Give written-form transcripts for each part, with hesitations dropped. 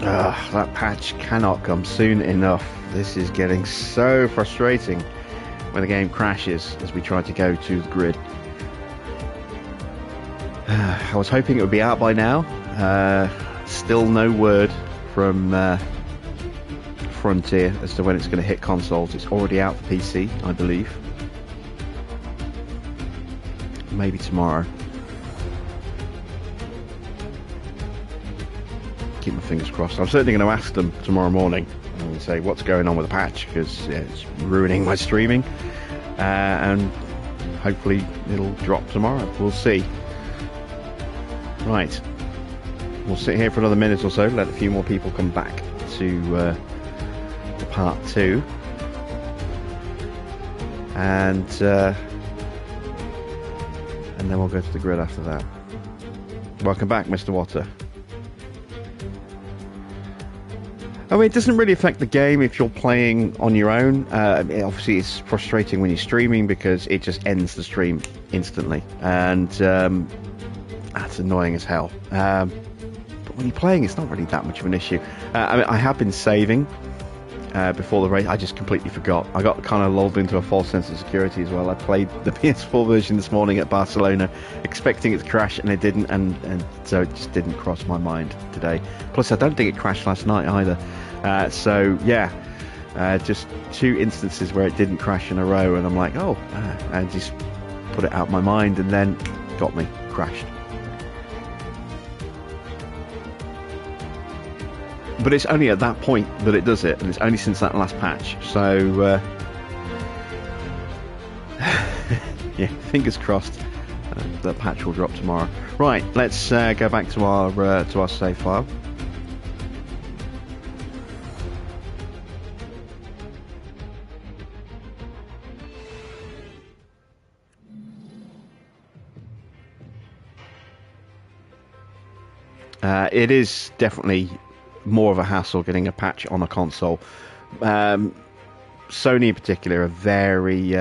That patch cannot come soon enough. This is getting so frustrating when the game crashes as we try to go to the grid. I was hoping it would be out by now. Still no word from Frontier as to when it's going to hit consoles. It's already out for PC, I believe. Maybe tomorrow. Keep my fingers crossed. I'm certainly going to ask them tomorrow morning and say what's going on with the patch, because it's ruining my streaming, and hopefully it'll drop tomorrow. We'll see. Right, we'll sit here for another minute or so, let a few more people come back to part 2, and then we'll go to the grid after that. Welcome back, Mr. Water. I mean, it doesn't really affect the game if you're playing on your own. Obviously, it's frustrating when you're streaming because it just ends the stream instantly, and that's annoying as hell. But when you're playing, it's not really that much of an issue. I mean, I have been saving before the race. I just completely forgot. I got kind of lulled into a false sense of security as well. I played the PS4 version this morning at Barcelona, expecting it to crash, and it didn't, and so it just didn't cross my mind today. Plus, I don't think it crashed last night either. So yeah, just 2 instances where it didn't crash in a row, and I'm like, oh, I just put it out of my mind, and then got me, crashed. But it's only at that point that it does it, and it's only since that last patch. So yeah, fingers crossed that patch will drop tomorrow. Right, let's go back to our save file. It is definitely more of a hassle getting a patch on a console. Sony in particular are very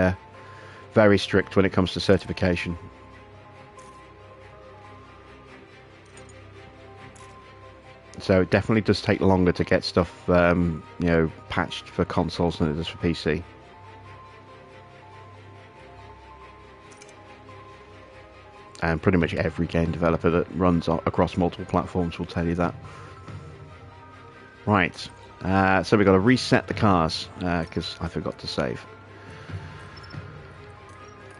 very strict when it comes to certification. So it definitely does take longer to get stuff patched for consoles than it does for PC. And pretty much every game developer that runs across multiple platforms will tell you that. Right, so we've got to reset the cars because I forgot to save.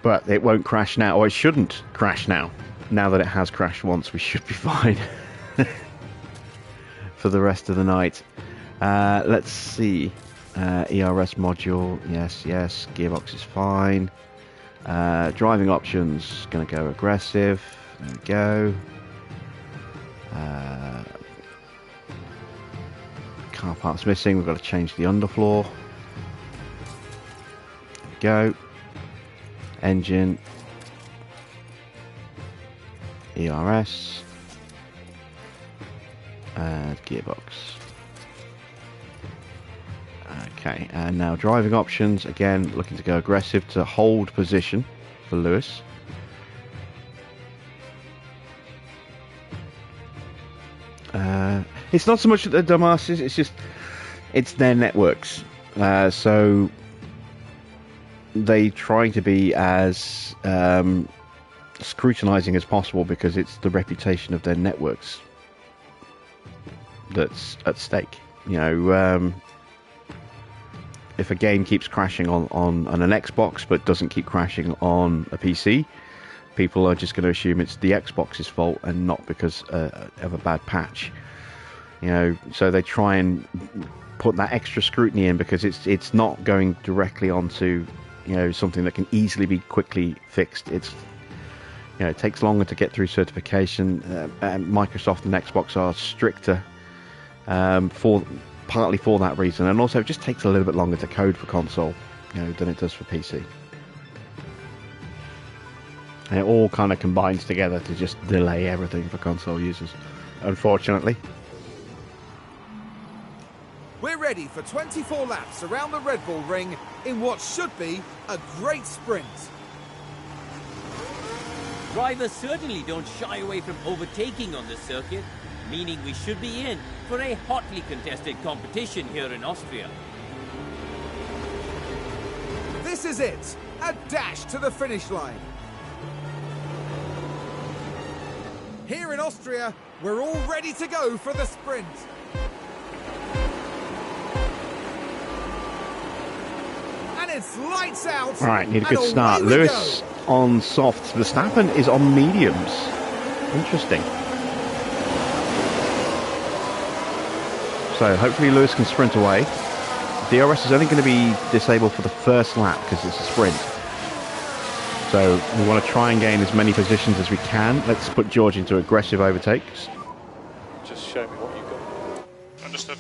But it won't crash now, or it shouldn't crash now. Now that it has crashed once, we should be fine for the rest of the night. Let's see. ERS module, yes. Gearbox is fine. Driving options, going to go aggressive. There we go. Car parts missing, we've got to change the underfloor. There we go. Engine. ERS. And gearbox. Okay, and now driving options, again looking to go aggressive to hold position for Lewis. It's not so much that they're dumbasses, it's just it's their networks, so they try to be as scrutinizing as possible because it's the reputation of their networks that's at stake. If a game keeps crashing on an Xbox but doesn't keep crashing on a PC, people are just going to assume it's the Xbox's fault and not because of a bad patch. So they try and put that extra scrutiny in because it's not going directly onto something that can easily be quickly fixed. It takes longer to get through certification. And Microsoft and Xbox are stricter partly for that reason, and also it just takes a little bit longer to code for console than it does for PC. And it all kind of combines together to just delay everything for console users, unfortunately. We're ready for 24 laps around the Red Bull Ring in what should be a great sprint. Drivers certainly don't shy away from overtaking on this circuit. meaning we should be in for a hotly contested competition here in Austria. This is it, a dash to the finish line. Here in Austria, we're all ready to go for the sprint. And it's lights out. All right, need a good start. Lewis on softs. Verstappen is on mediums. Interesting. So hopefully Lewis can sprint away. DRS is only going to be disabled for the first lap because it's a sprint. So we want to try and gain as many positions as we can. Let's put George into aggressive overtakes. Just show me what you've got. Understood.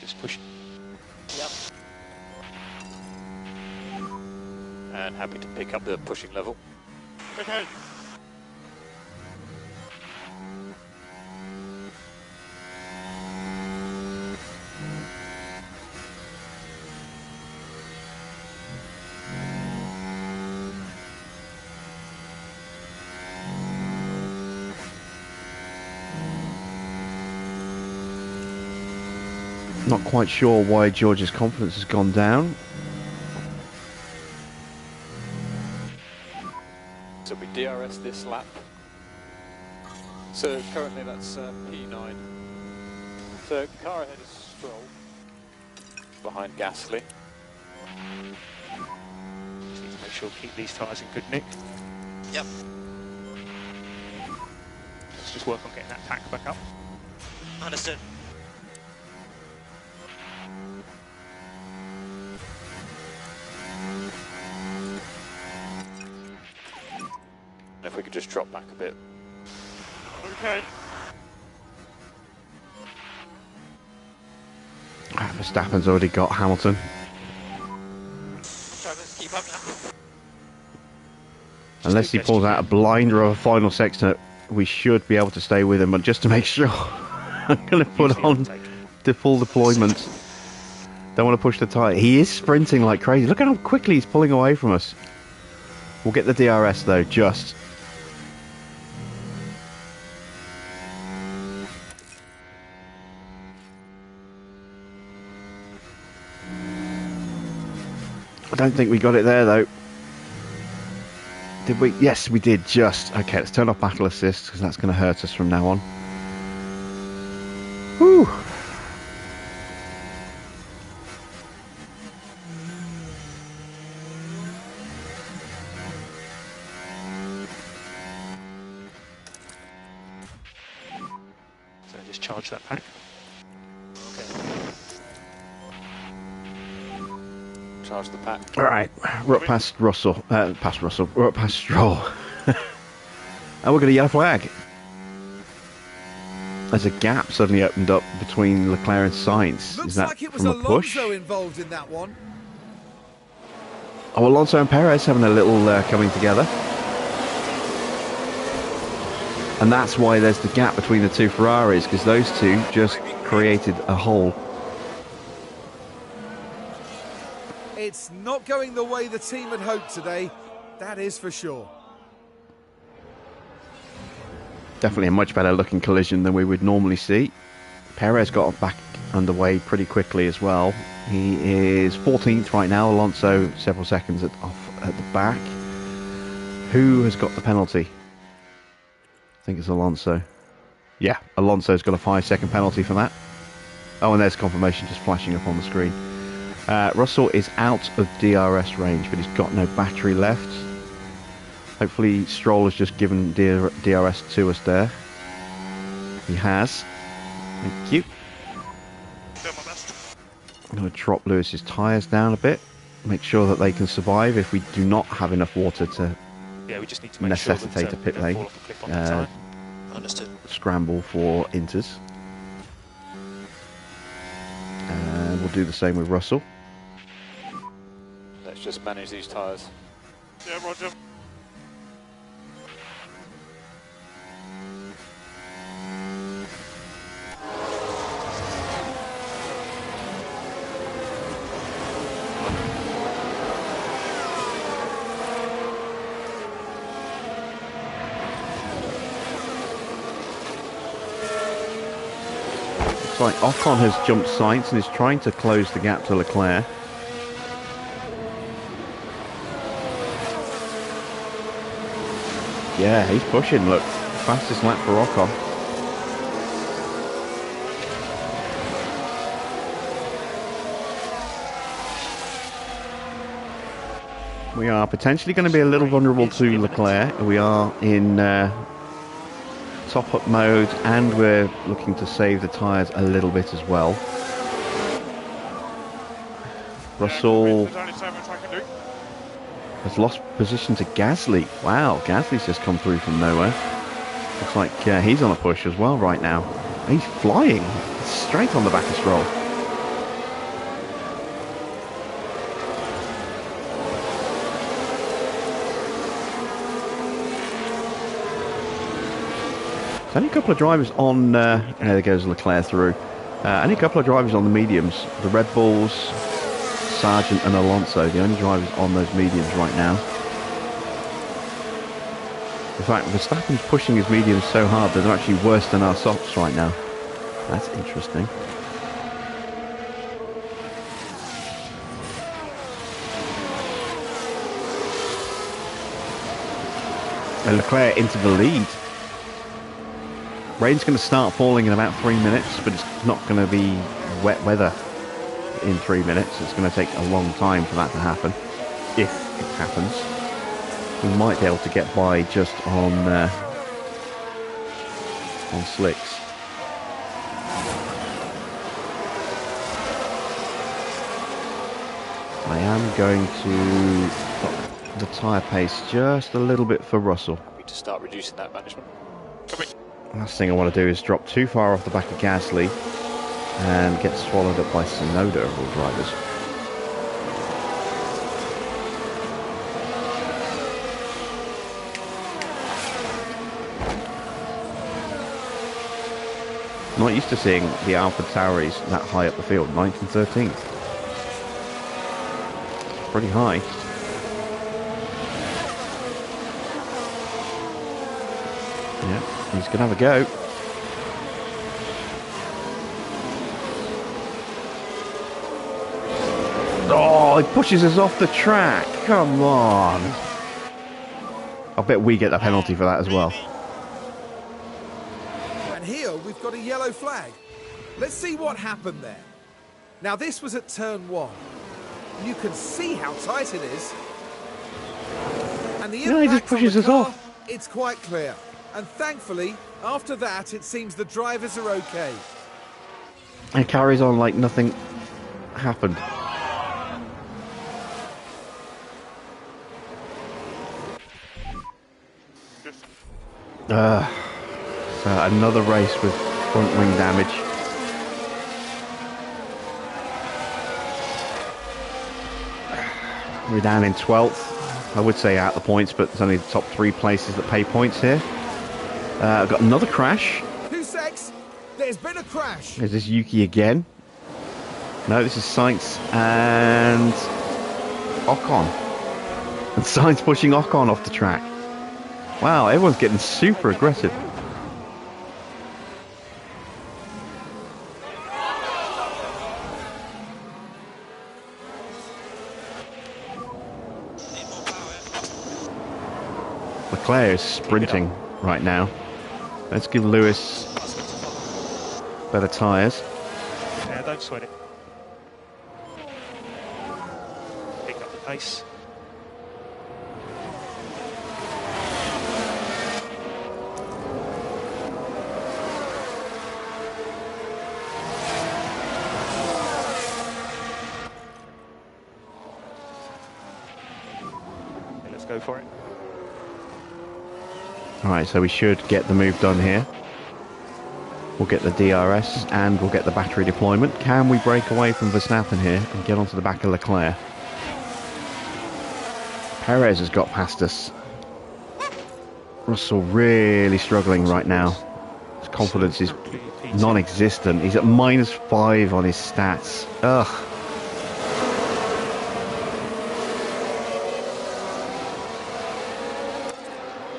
Just push. Yep. And happy to pick up the pushing level. Okay. Not quite sure why George's confidence has gone down. So we DRS this lap. So currently that's P9. So car ahead is Stroll. Behind Gasly. Just need to make sure keep these tyres in good nick. Yep. Let's just work on getting that pack back up. Understood. If we could just drop back a bit. Okay. Verstappen's already got Hamilton. Drivers, keep up now. Unless he pulls out a blinder of a final sextant, we should be able to stay with him. But just to make sure, I'm going to put on the full deployment. Don't want to push the tyre. He is sprinting like crazy. Look at how quickly he's pulling away from us. We'll get the DRS though, just. I don't think we got it there though. Did we? Yes, we did just. Okay, let's turn off battle assist because that's going to hurt us from now on. Whew. So just charge that pack. Charge the pack. All right, we're up past Russell. We're up past Stroll. And we're going to yellow flag. There's a gap suddenly opened up between Leclerc and Sainz. Looks Is that like it was from a push? Alonso involved in that one. Oh, Alonso and Perez having a little coming together. And that's why there's the gap between the two Ferraris, because those two just created a hole. It's not going the way the team had hoped today, that is for sure. Definitely a much better looking collision than we would normally see. Perez got back underway pretty quickly as well. He is 14th right now. Alonso several seconds off at the back. Who has got the penalty? I think it's Alonso. Yeah, Alonso's got a 5-second penalty for that. Oh, and there's confirmation just flashing up on the screen. Russell is out of DRS range, but he's got no battery left. Hopefully Stroll has just given DRS to us there. He has. Thank you. I'm going to drop Lewis's tyres down a bit. Make sure that they can survive if we do not have enough water to Yeah, we just need to make necessitate sure a pit we don't lane. fall off a cliff on the tyre. Understood. Scramble for inters. And we'll do the same with Russell. Let's just manage these tyres. Yeah, roger. Looks like Ocon has jumped Sainz and is trying to close the gap to Leclerc. Yeah, he's pushing, look. Fastest lap for Ocon. We are potentially going to be a little vulnerable to Leclerc. We are in top-up mode, and we're looking to save the tyres a little bit as well. Russell has lost position to Gasly. Wow, Gasly's just come through from nowhere. Looks like he's on a push as well right now. He's flying straight on the back of Stroll. Only a couple of drivers on, there goes Leclerc through. Only a couple of drivers on the mediums. The Red Bulls, Sargent and Alonso, the only drivers on those mediums right now. In fact, Verstappen's pushing his mediums so hard that they're actually worse than our softs right now. That's interesting. And Leclerc into the lead. Rain's going to start falling in about 3 minutes, but it's not going to be wet weather in 3 minutes. It's going to take a long time for that to happen, if it happens. We might be able to get by just on slicks. I am going to put the tyre pace just a little bit for Russell. To start reducing that management. Last thing I want to do is drop too far off the back of Gasly and get swallowed up by Tsunoda of all drivers. Not used to seeing the Alpha Tauris that high up the field, 9th and 13th. Pretty high. Yeah. He's going to have a go. Oh, he pushes us off the track. Come on. I bet we get the penalty for that as well. And here we've got a yellow flag. Let's see what happened there. Now this was at turn 1. You can see how tight it is. And the he just pushes us off. It's quite clear. And thankfully, after that, it seems the drivers are okay. And carries on like nothing happened. So another race with front wing damage. We're down in 12th. I would say out the points, but it's only the top 3 places that pay points here. I've got another crash. 2 secs. There's been a crash. Is this Yuki again? No, this is Sainz and Ocon. And Sainz pushing Ocon off the track. Wow, everyone's getting super aggressive. Leclerc is sprinting right now. Let's give Lewis better tyres. Yeah, don't sweat it. Pick up the pace. Okay, let's go for it. Alright, so we should get the move done here. We'll get the DRS and we'll get the battery deployment. Can we break away from Verstappen here and get onto the back of Leclerc? Perez has got past us. Russell really struggling right now. His confidence is non-existent. He's at -5 on his stats. Ugh.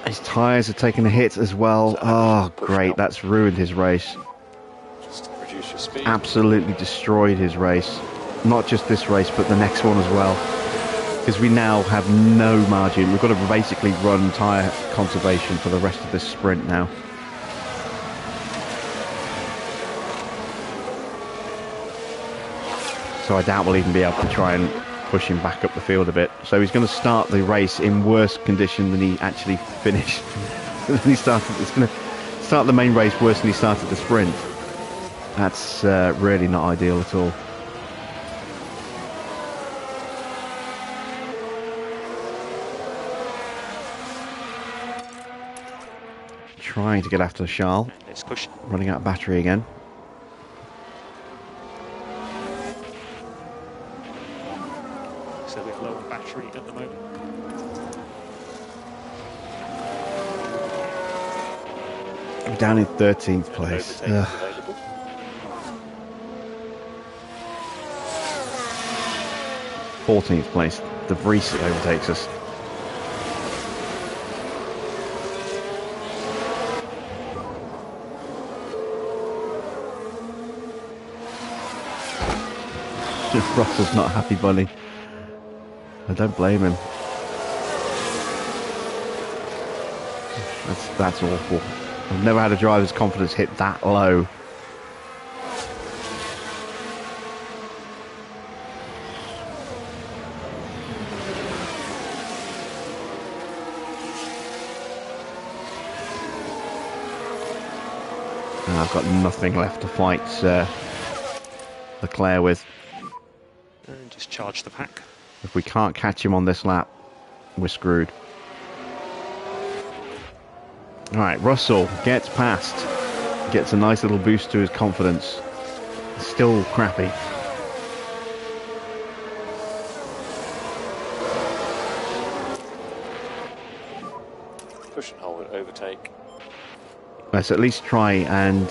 His tyres are taking a hit as well. Oh, great. That's ruined his race. Just reduce reduce your speed. absolutely destroyed his race. Not just this race, but the next one as well. Because we now have no margin. We've got to basically run tyre conservation for the rest of this sprint now. So I doubt we'll even be able to try and push him back up the field a bit. So he's going to start the race in worse condition than he actually finished. He's going to start the main race worse than he started the sprint. That's really not ideal at all. Trying to get after Charles. Let's push. Running out of battery again. So we're low on battery at the moment. I'm down in 13th place. 14th place. The Prix overtakes us. Russell's not a happy bunny. I don't blame him. That's awful. I've never had a driver's confidence hit that low. And I've got nothing left to fight Leclerc with. And just charge the pack. If we can't catch him on this lap, we're screwed. Alright, Russell gets past. Gets a nice little boost to his confidence. Still crappy. Push and hold, overtake. Let's at least try and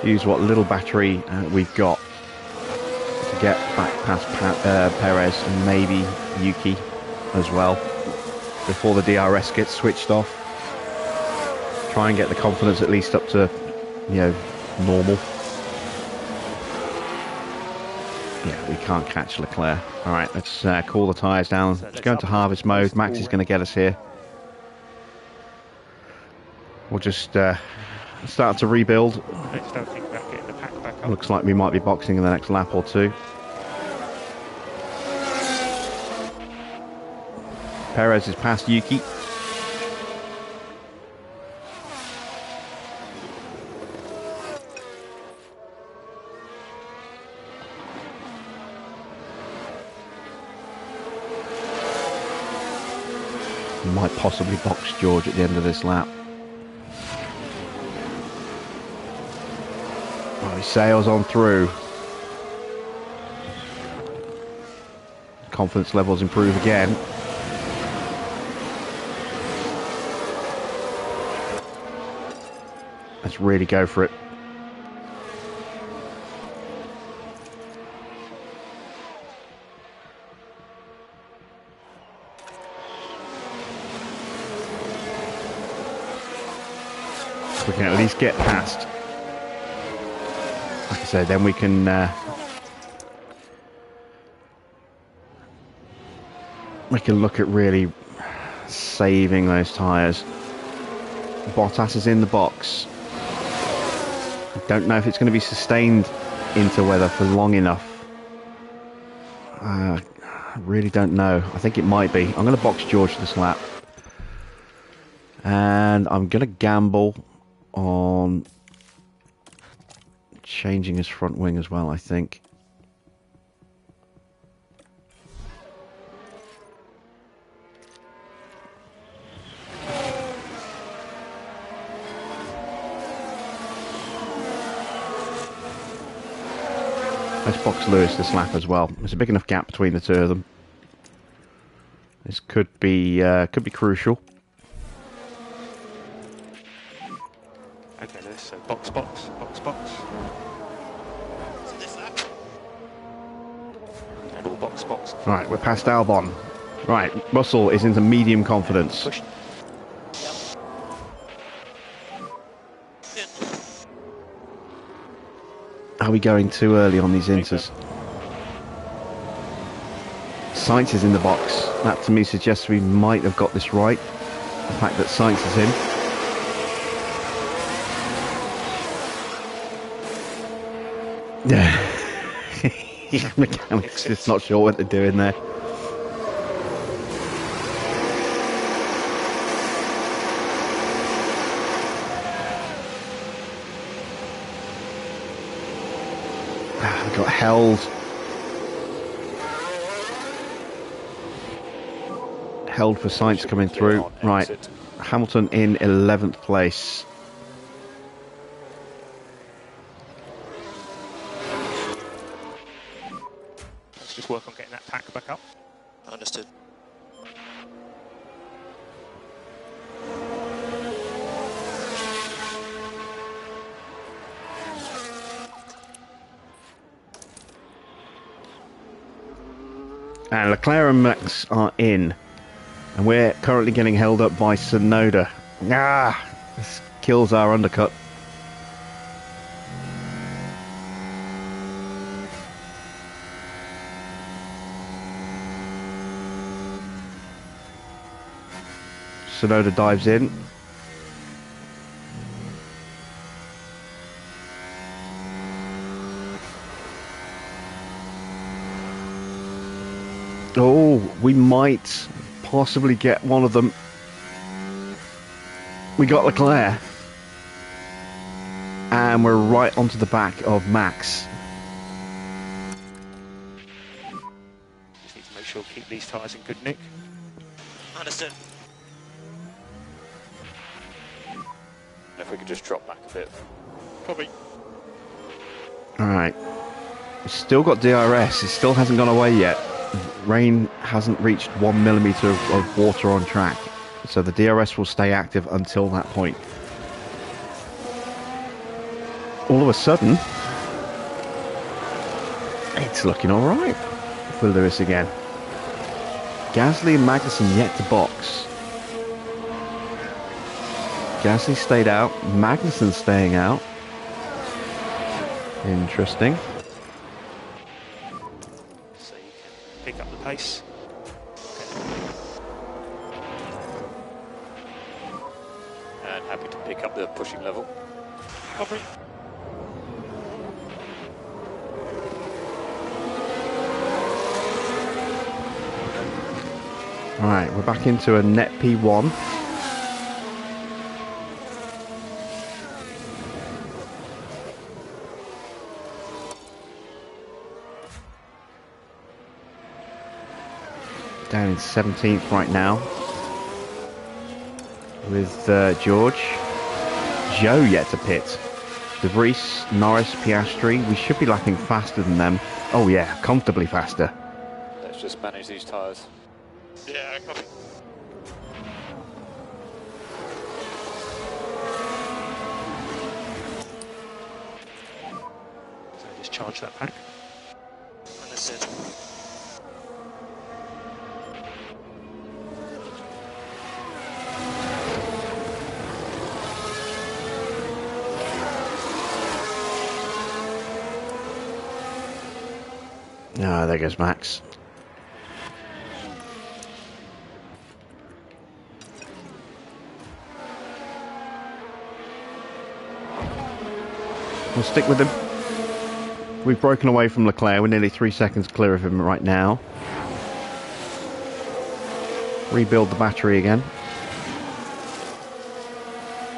use what little battery we've got to get back past Perez and maybe Yuki as well before the DRS gets switched off. Try and get the confidence at least up to, you know, normal. Yeah, we can't catch Leclerc. Alright, let's cool the tyres down. Let's go into harvest mode. Max is going to get us here. We'll just start to rebuild. Let's don't think about getting the pack back up. Looks like we might be boxing in the next lap or two. Perez is past Yuki. Might possibly box George at the end of this lap. Oh, he sails on through. Confidence levels improve again. Let's really go for it. We can at least get past. Like I said, then we can look at really saving those tyres. Bottas is in the box. I don't know if it's going to be sustained into weather for long enough. I really don't know. I think it might be. I'm going to box George this lap. And I'm going to gamble on changing his front wing as well, I think. Let's box Lewis this lap as well. There's a big enough gap between the two of them. This could be crucial. Okay, Lewis, so box. And all box. Right, we're past Albon. Right, Russell is into medium confidence. Push. Are we going too early on these inters? Sainz is in the box. That to me suggests we might have got this right. The fact that Sainz is in. Yeah. Mechanics just not sure what they're doing there. Got held for Sainz coming through. Right, Hamilton in 11th place. Let's just work on getting that pack back up. Understood. And Leclerc and Max are in. And we're currently getting held up by Tsunoda. This kills our undercut. Tsunoda dives in. Oh, we might possibly get one of them. We got Leclerc. And we're right onto the back of Max. Just need to make sure we keep these tyres in good nick. Understood. If we could just drop back a bit. Probably. Alright. We've still got DRS. It still hasn't gone away yet. Rain hasn't reached 1 millimetre of water on track. So the DRS will stay active until that point. All of a sudden, it's looking alright for Lewis again. Gasly and Magnussen yet to box. Gasly stayed out, Magnussen staying out. Interesting. So you can pick up the pace. And happy to pick up the pushing level. Copy. Alright, we're back into a net P1. Down in 17th right now with George. Joe yet to pit. De Vries, Norris, Piastri. We should be lapping faster than them. Oh yeah, comfortably faster. Let's just manage these tyres. Yeah, copy. So just charge that pack. Understood. Ah, there goes Max. We'll stick with him. We've broken away from Leclerc. We're nearly 3 seconds clear of him right now. Rebuild the battery again.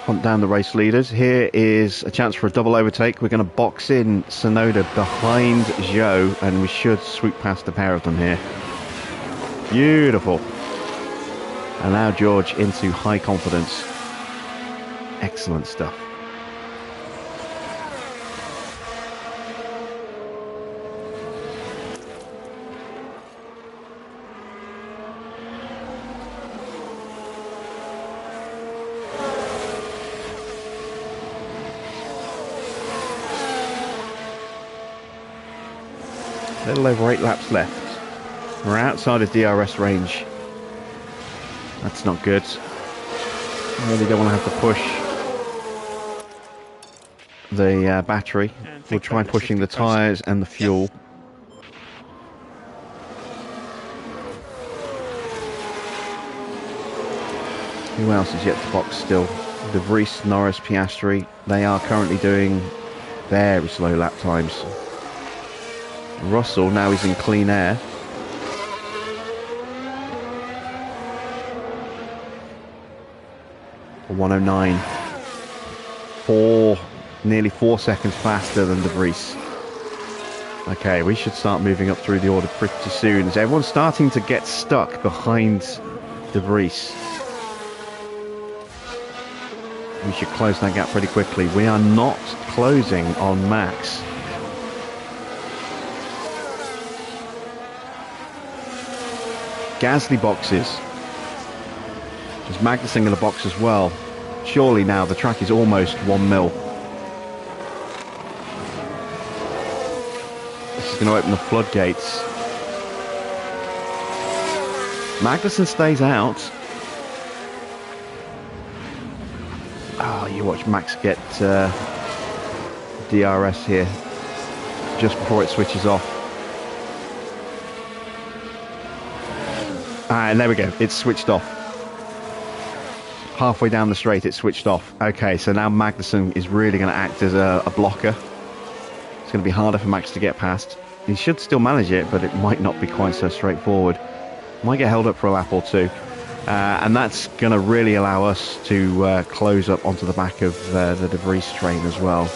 Hunt down the race leaders. Here is a chance for a double overtake. We're going to box in Tsunoda behind Zhou, and we should swoop past the pair of them here. Beautiful. Allow George into high confidence. Excellent stuff. A little over 8 laps left. We're outside of DRS range. That's not good. Really don't want to have to push the battery. And We'll think try about it, pushing the think closer. tyres and the fuel. Who else is yet to box still? De Vries, Norris, Piastri. They are currently doing very slow lap times. Russell, now he's in clean air. A 109. Nearly 4 seconds faster than De Vries. Okay, we should start moving up through the order pretty soon, as everyone's starting to get stuck behind De Vries. We should close that gap pretty quickly. We are not closing on Max. Gasly boxes. Is Magnussen going to box as well? Surely now the track is almost 1 mil. This is going to open the floodgates. Magnussen stays out. Oh, you watch Max get DRS here just before it switches off. And there we go, it's switched off. Halfway down the straight, it switched off. Okay, so now Magnussen is really going to act as a blocker. It's going to be harder for Max to get past. He should still manage it, but it might not be quite so straightforward. Might get held up for a lap or two. And that's going to really allow us to close up onto the back of the De Vries train as well.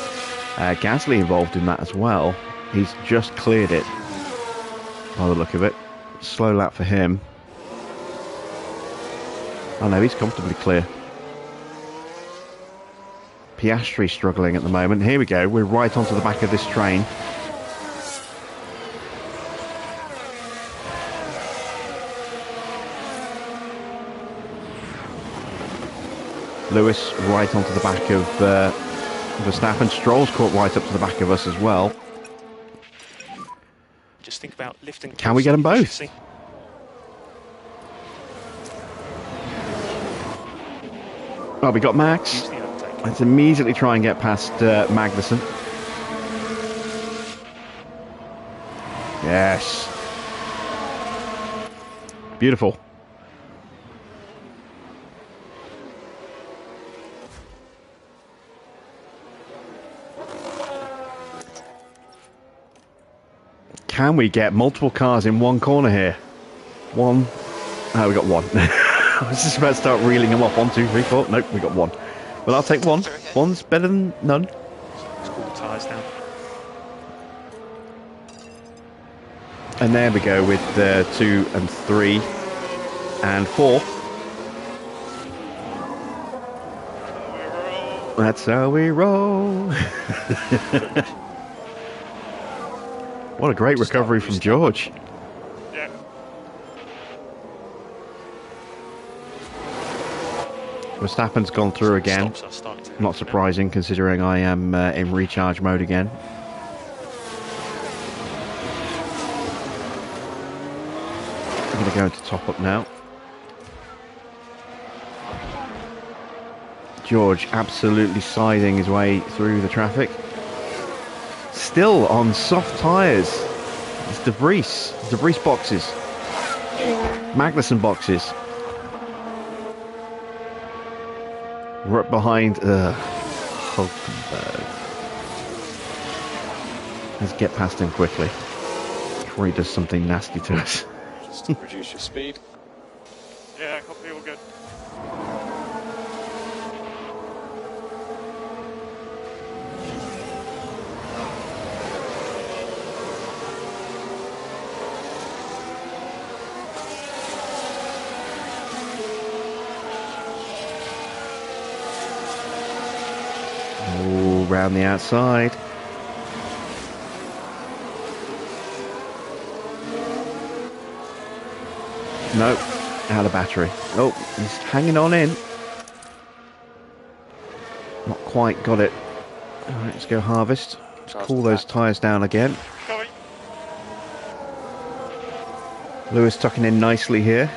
Gasly involved in that as well. He's just cleared it by the look of it. Slow lap for him. Oh no, he's comfortably clear. Piastri struggling at the moment. Here we go, we're right onto the back of this train. Lewis right onto the back of Verstappen. Stroll's caught right up to the back of us as well. Just think about lifting. Can we get them both? Efficiency. Well, we got Max. Use the overtake. Let's immediately try and get past Magnussen. Yes. Beautiful. Can we get multiple cars in one corner here? One. Oh, we got one. I was just about to start reeling them off. 1, 2, 3, 4. Nope, we got one. Well, I'll take one. One's better than none. Let's cool the tyres down. And there we go with 2 and 3 and 4. That's how we roll. What a great recovery from George. Yeah. Verstappen's gone through again. Stops are starting to Not happen now. surprising considering I am in recharge mode again. I'm going to go into top up now. George absolutely siding his way through the traffic. Still on soft tyres. It's De Vries. De Vries boxes. Magnussen boxes. We're up behind Hulkenberg. Let's get past him quickly before he does something nasty to us. Just reduce your speed. Yeah, copy, all good. Oh, round the outside. No, out of battery. Oh, he's hanging on in. Not quite got it. All right, let's go harvest. Let's cool those tyres down again. Copy. Lewis tucking in nicely here.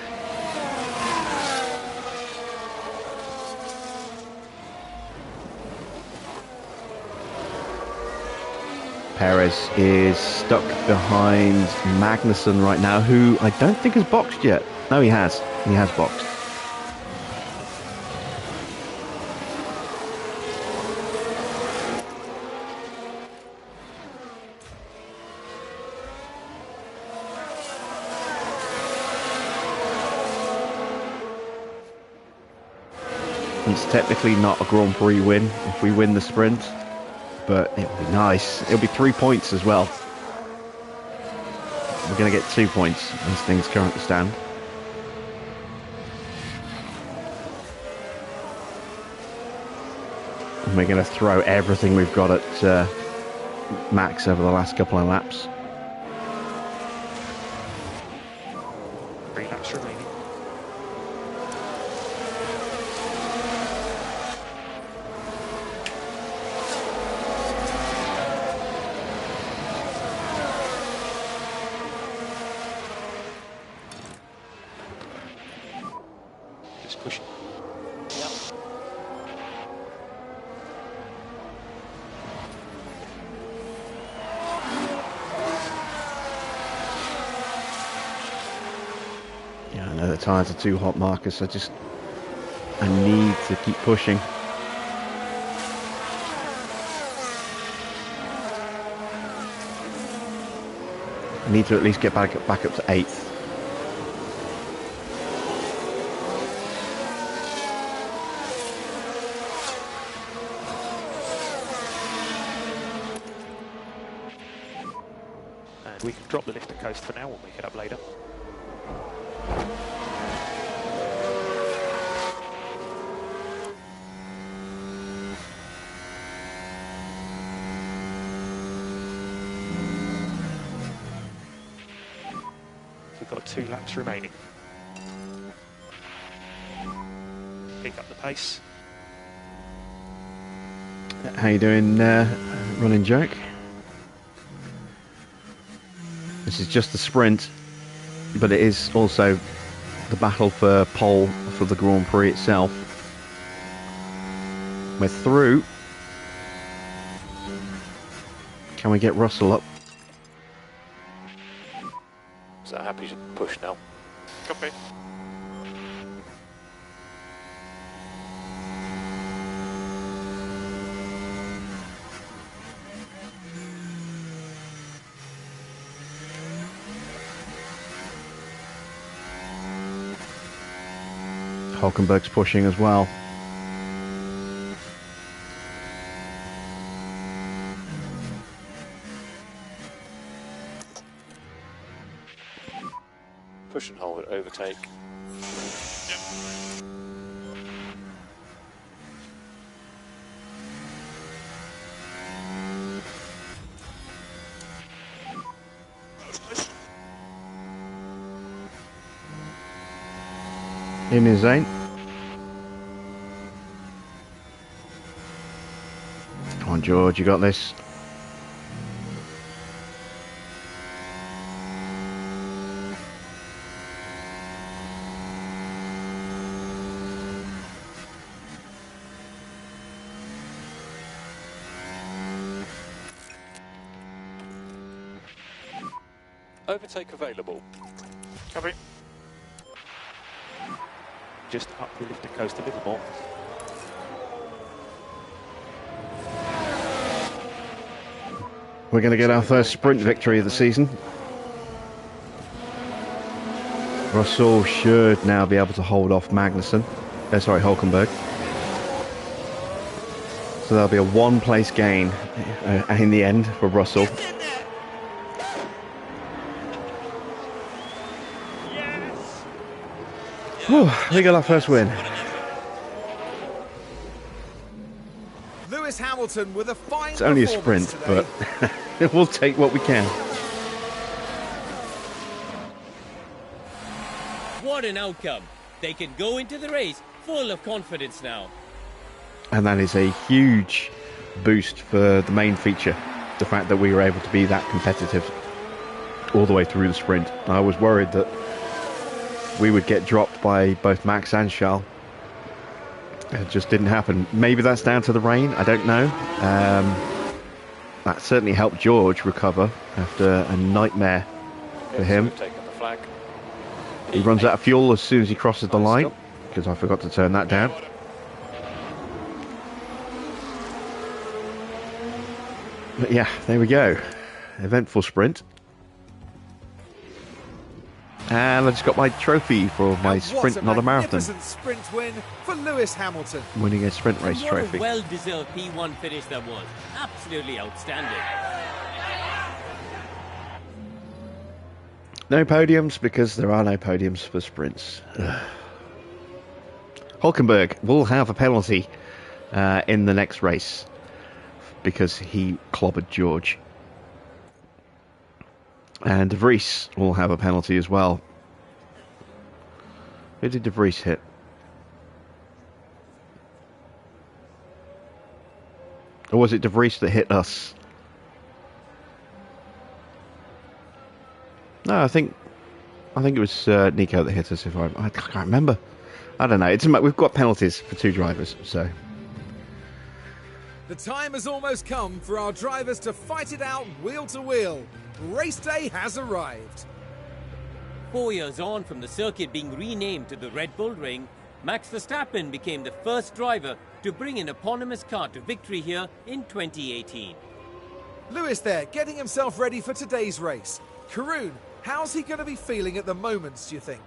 Perez is stuck behind Magnussen right now, who I don't think has boxed yet. No, he has. He has boxed. It's technically not a Grand Prix win if we win the sprint, but it'll be nice. It'll be 3 points as well. We're going to get 2 points as things currently stand. And we're going to throw everything we've got at Max over the last couple of laps. 3 laps remaining. Just pushing. Yeah, I know the tyres are too hot, Marcus. I need to keep pushing. I need to at least get back up to 8th. And we can drop the lift and coast for now, we'll make it up later. We've got 2 laps remaining. Pick up the pace. How you doing, running joke? This is just the sprint, but it is also the battle for pole for the Grand Prix itself. We're through. Can we get Russell up? So happy to push now. Copy. Hulkenberg's pushing as well. Push and hold, overtake. In his zone. Come on, George, you got this. Overtake available. Copy. Just up the lift and coast a little more. We're going to get our first sprint victory of the season. Russell should now be able to hold off Magnussen. Hulkenberg. So there'll be a 1-place gain in the end for Russell. Whew, we got our first win. Lewis Hamilton with a fine It's only a performance sprint, today. but we'll take what we can. What an outcome. They can go into the race full of confidence now. And that is a huge boost for the main feature. The fact that we were able to be that competitive all the way through the sprint. I was worried that we would get dropped by both Max and Charles. It just didn't happen. Maybe that's down to the rain, I don't know. that certainly helped George recover after a nightmare for Yes, him. we've taken the flag. He runs out of fuel as soon as he crosses the line, Stop. because I forgot to turn that down. But yeah, there we go. Eventful sprint. And I just got my trophy for my And what sprint, not a marathon. magnificent sprint win for Lewis Hamilton. Winning a sprint race And what trophy. a well-deserved P1 finish that was. Absolutely outstanding. No podiums because there are no podiums for sprints. Hulkenberg will have a penalty in the next race because he clobbered George. And De Vries will have a penalty as well. Who did De Vries hit? Or was it De Vries that hit us? No, I think it was Nico that hit us. I can't remember. I don't know. We've got penalties for two drivers, so. The time has almost come for our drivers to fight it out wheel to wheel. Race day has arrived. 4 years on from the circuit being renamed to the Red Bull Ring, Max Verstappen became the first driver to bring an eponymous car to victory here in 2018. Lewis there, getting himself ready for today's race. Karun, how's he going to be feeling at the moment, do you think?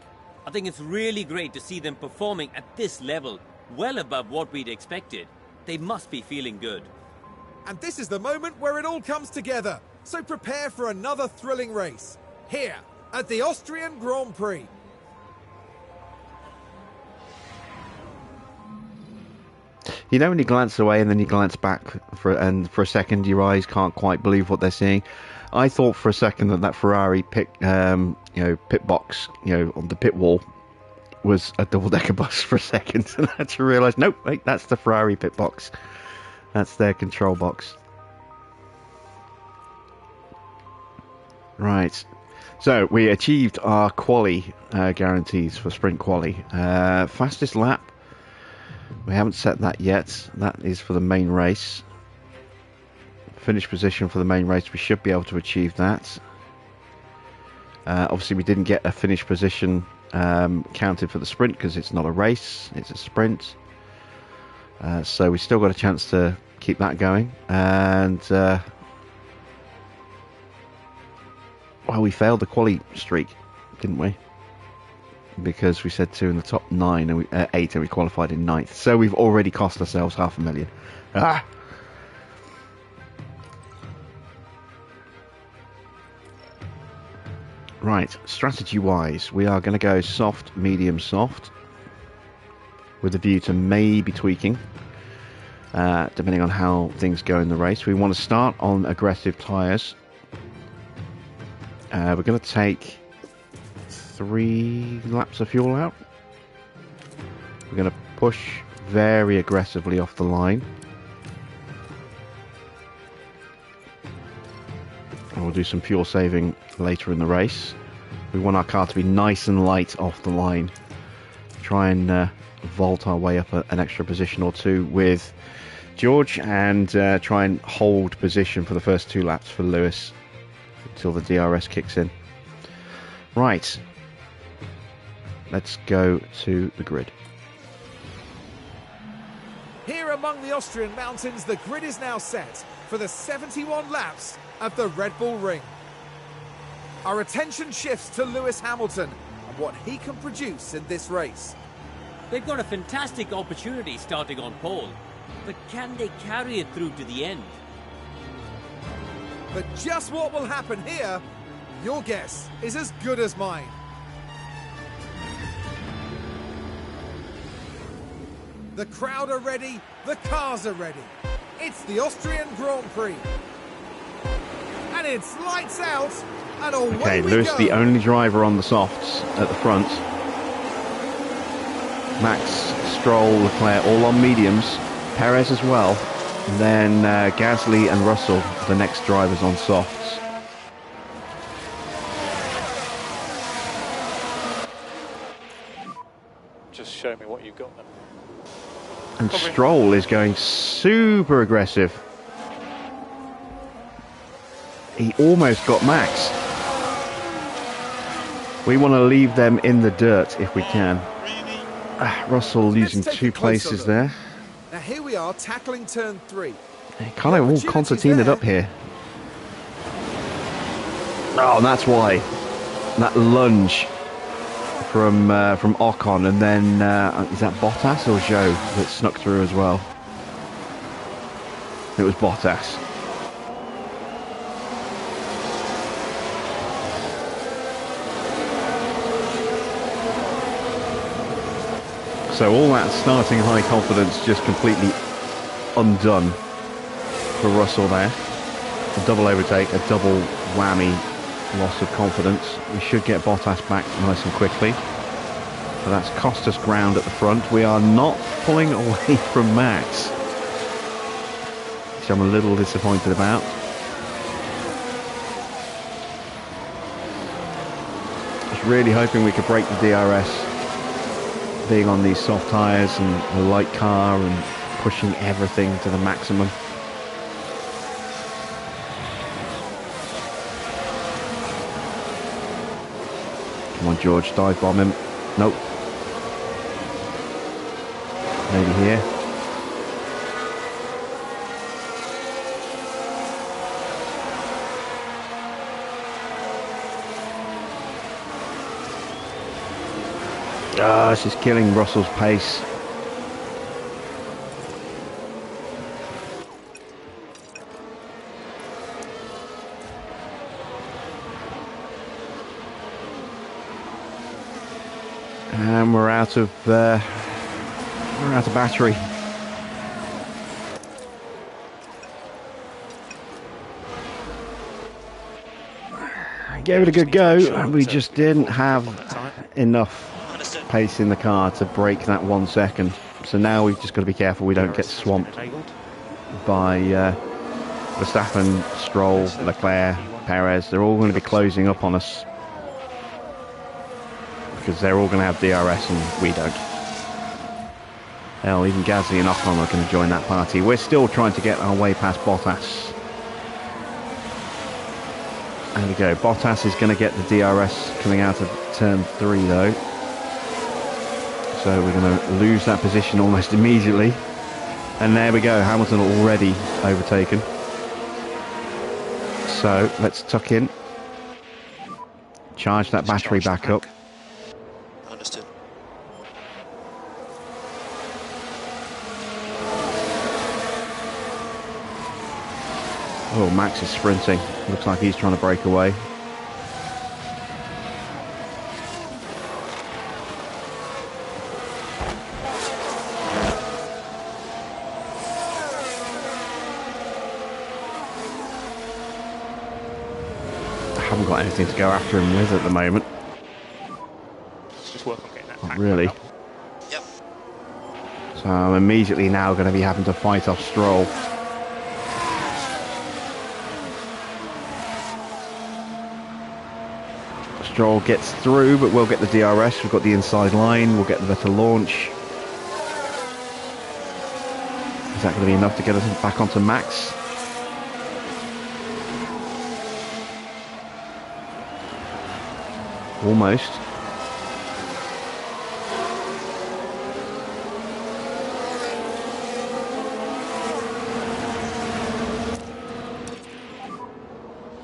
I think it's really great to see them performing at this level, well above what we'd expected. They must be feeling good. And this is the moment where it all comes together. So prepare for another thrilling race. Here, at the Austrian Grand Prix. You know when you glance away and then you glance back for a second your eyes can't quite believe what they're seeing. I thought for a second that Ferrari pit box, on the pit wall was a double-decker bus for a second, and I had to realise, nope, wait, that's the Ferrari pit box. That's their control box. Right. So we achieved our quali guarantees for sprint quali. Fastest lap. We haven't set that yet. That is for the main race. Finish position for the main race. We should be able to achieve that. Obviously, we didn't get a finish position counted for the sprint because it's not a race. It's a sprint. So we still got a chance to keep that going. And well, we failed the quali streak, didn't we? Because we said 2 in the top 9 and 8 and we qualified in 9th. So we've already cost ourselves $500,000. Ah! Right, strategy-wise, we are going to go soft, medium, soft, with a view to maybe tweaking, depending on how things go in the race. We want to start on aggressive tyres. We're going to take 3 laps of fuel out. We're going to push very aggressively off the line. And we'll do some fuel saving later in the race. We want our car to be nice and light off the line. Try and vault our way up an extra position or 2 with George, and try and hold position for the first 2 laps for Lewis until the DRS kicks in. Right. Let's go to the grid. Here among the Austrian mountains, the grid is now set for the 71 laps of the Red Bull Ring. Our attention shifts to Lewis Hamilton and what he can produce in this race. They've got a fantastic opportunity starting on pole, but can they carry it through to the end? But just what will happen here, your guess is as good as mine. The crowd are ready, the cars are ready. It's the Austrian Grand Prix. And it's lights out, and away Okay, we Lewis, go. the only driver on the softs at the front. Max, Stroll, Leclerc, all on mediums. Perez as well. And then Gasly and Russell, the next drivers on softs. Just show me what you've got then. And Stroll is going super aggressive. he almost got Max. We want to leave them in the dirt if we can. Russell losing Let's take 2 a closer places look. there. Now here we are tackling turn 3. Kind of all concertinaed up here. Oh, and that's why. That lunge from Ocon, and then is that Bottas or Joe that snuck through as well? It was Bottas. So all that starting high confidence just completely undone for Russell there. A double overtake, a double whammy loss of confidence. We should get Bottas back nice and quickly. But that's cost us ground at the front. We are not pulling away from Max, which I'm a little disappointed about. Just really hoping we could break the DRS, being on these soft tyres and a light car and pushing everything to the maximum. Come on, George, dive bomb him. Nope. Maybe here. Ah, this is killing Russell's pace. And we're out of battery. Gave it a good go. We just didn't have enough pace in the car to break that 1 second. So now we've just got to be careful we don't get swamped by Verstappen, Stroll, Leclerc, Perez. They're all going to be closing up on us because they're all going to have DRS and we don't. Hell, even Gasly and Ocon are going to join that party. We're still trying to get our way past Bottas. There we go. Bottas is going to get the DRS coming out of turn 3 though. So we're going to lose that position almost immediately. And there we go. Hamilton already overtaken. So let's tuck in. Charge that battery back up. Understood. Oh, Max is sprinting. Looks like he's trying to break away. I haven't got anything to go after him with at the moment. Let's just work on getting that Not back really. up. Yep. So I'm immediately now going to be having to fight off Stroll. Stroll gets through, but we'll get the DRS. We've got the inside line. We'll get the better launch. Is that going to be enough to get us back onto Max? Almost.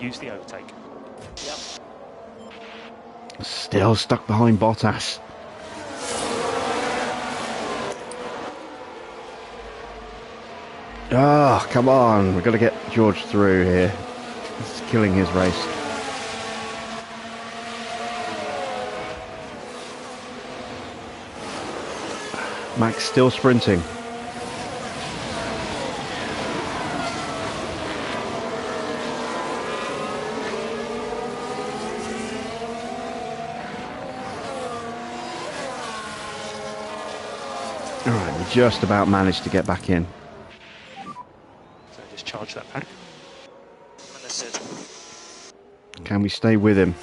Use the overtake. Yep. Still stuck behind Bottas. Oh, come on. We've got to get George through here. This is killing his race. Max still sprinting. Alright, we just about managed to get back in. So just charge that pack. Understood. Can we stay with him?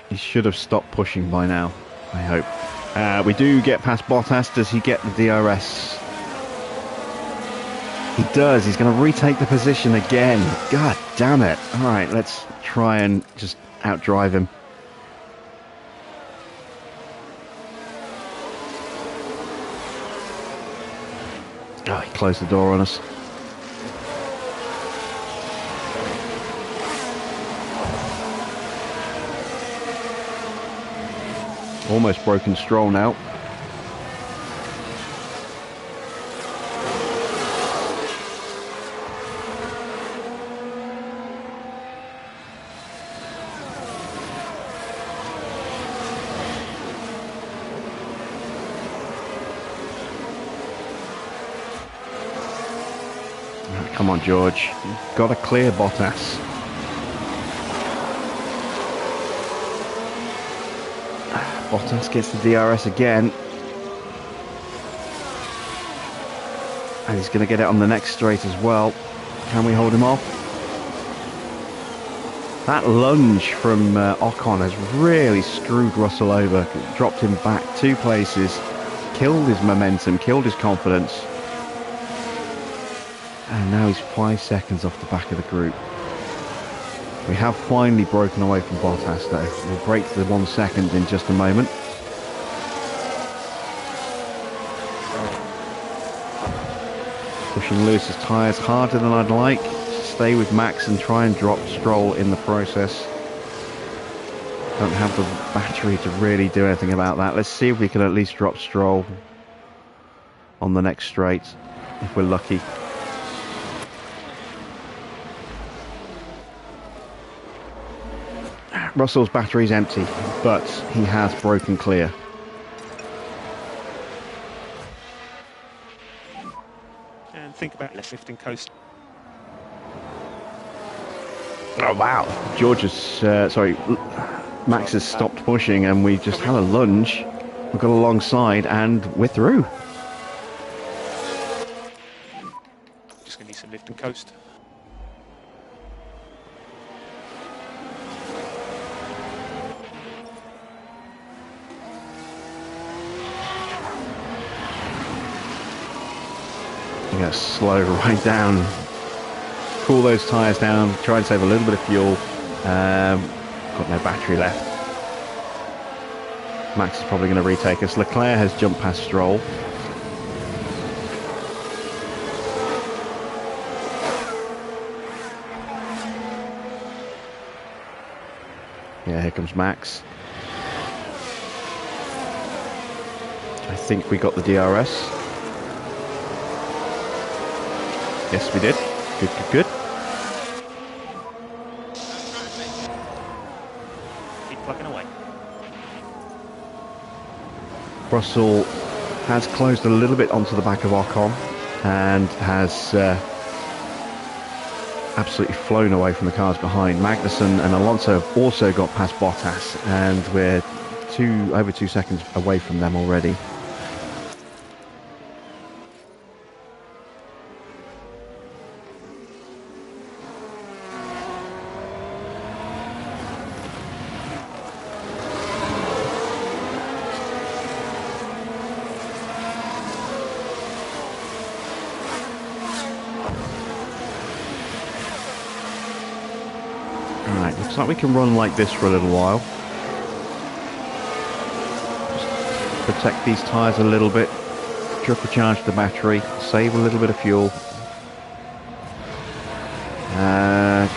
He should have stopped pushing by now, I hope. We do get past Bottas. Does he get the DRS? He does. He's going to retake the position again. God damn it. All right, let's try and just outdrive him. Oh, he closed the door on us. Almost broken Stroll now. Come on, George. You've got to clear Bottas. Bottas gets the DRS again. And he's going to get it on the next straight as well. Can we hold him off? That lunge from Ocon has really screwed Russell over. Dropped him back 2 places. Killed his momentum, killed his confidence. And now he's 5 seconds off the back of the group. We have finally broken away from Bottas though. We'll break to the 1 second in just a moment. Pushing Lewis's tyres harder than I'd like. Stay with Max and try and drop Stroll in the process. Don't have the battery to really do anything about that. Let's see if we can at least drop Stroll on the next straight, if we're lucky. Russell's battery's empty, but he has broken clear. And think about left lifting coast. Oh wow, George has, Max has stopped pushing and we just had a lunge. We've got alongside and we're through. Just going to need some lift and coast. I'm going to slow right down. Cool those tyres down, try and save a little bit of fuel. Got no battery left. Max is probably going to retake us. Leclerc has jumped past Stroll. Yeah, here comes Max. I think we got the DRS. Yes, we did. Good, good, good. Keep plugging away. Russell has closed a little bit onto the back of Ocon and has absolutely flown away from the cars behind. Magnussen and Alonso have also got past Bottas and we're over 2 seconds away from them already. Alright, looks like we can run like this for a little while. Just protect these tyres a little bit, triple charge the battery, save a little bit of fuel.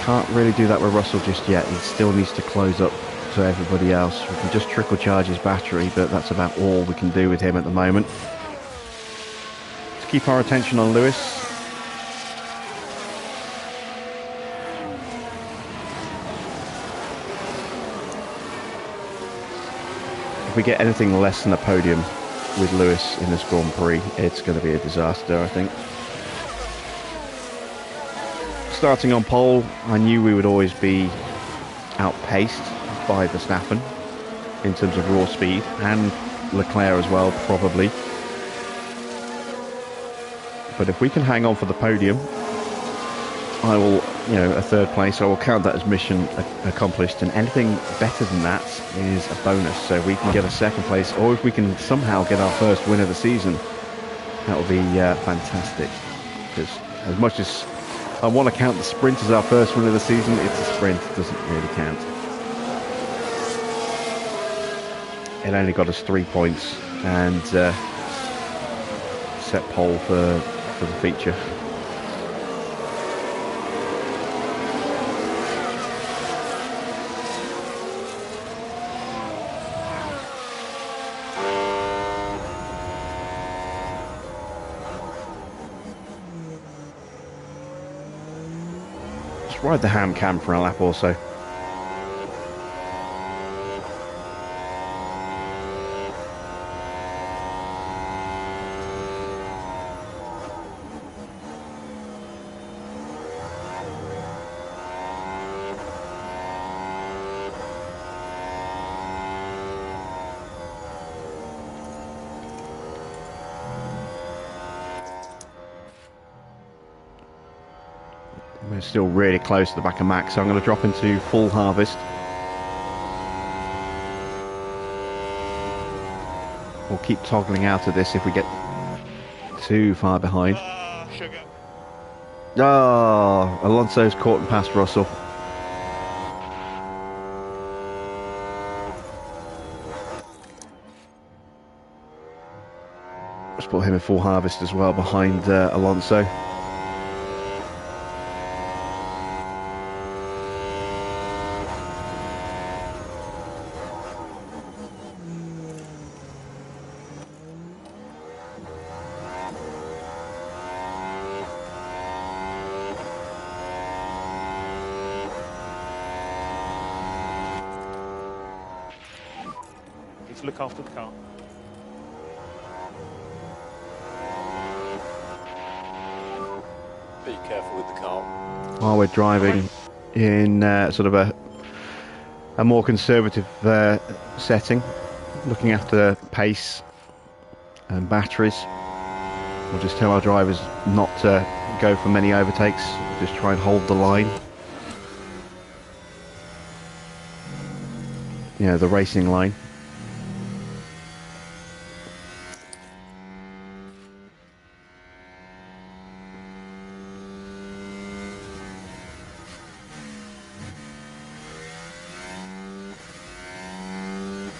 Can't really do that with Russell just yet. He still needs to close up to everybody else. We can just trickle charge his battery, but that's about all we can do with him at the moment. Let's keep our attention on Lewis. If we get anything less than a podium with Lewis in this Grand Prix, it's going to be a disaster, I think. Starting on pole, I knew we would always be outpaced by Verstappen in terms of raw speed, and Leclerc as well, probably. But if we can hang on for the podium, I will, a third place, I will count that as mission accomplished, and anything better than that is a bonus. So we can get a second place, or if we can somehow get our first win of the season, that will be fantastic, because As much as I want to count the sprint as our first win of the season, it's a sprint. It doesn't really count. It only got us 3 points and set pole for the feature. Just ride the ham cam for a lap or so. We're still really close to the back of Max, so I'm going to drop into full harvest. We'll keep toggling out of this if we get too far behind. Sugar. Oh, Alonso's caught and passed Russell. Let's put him in full harvest as well behind Alonso. Need to look after the car. Be careful with the car. While we're driving in sort of a more conservative setting, looking after pace and batteries, we'll just tell our drivers not to go for many overtakes, just try and hold the line. You know, the racing line.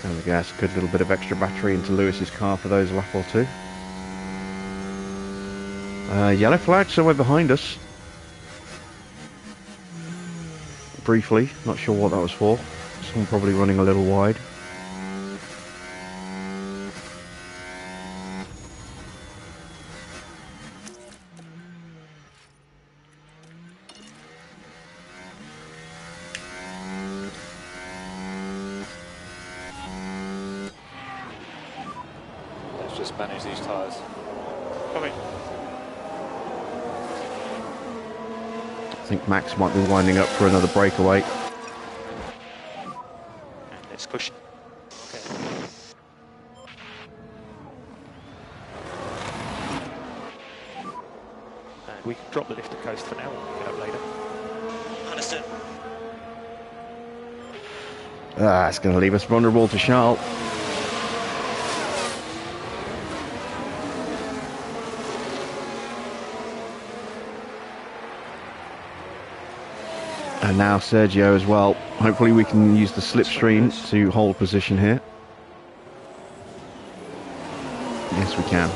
There we go, that's a good little bit of extra battery into Lewis's car for those lap or two. Yellow flag somewhere behind us. Briefly, not sure what that was for. Someone probably running a little wide. Let's just manage these tyres. Coming. I think Max might be winding up for another breakaway. And let's push. Okay. And we can drop the lifter coast for now. We'll pick it up later. Understood. It's going to leave us vulnerable to Charles. And now Sergio as well. Hopefully we can use the slipstream to hold position here. Yes, we can.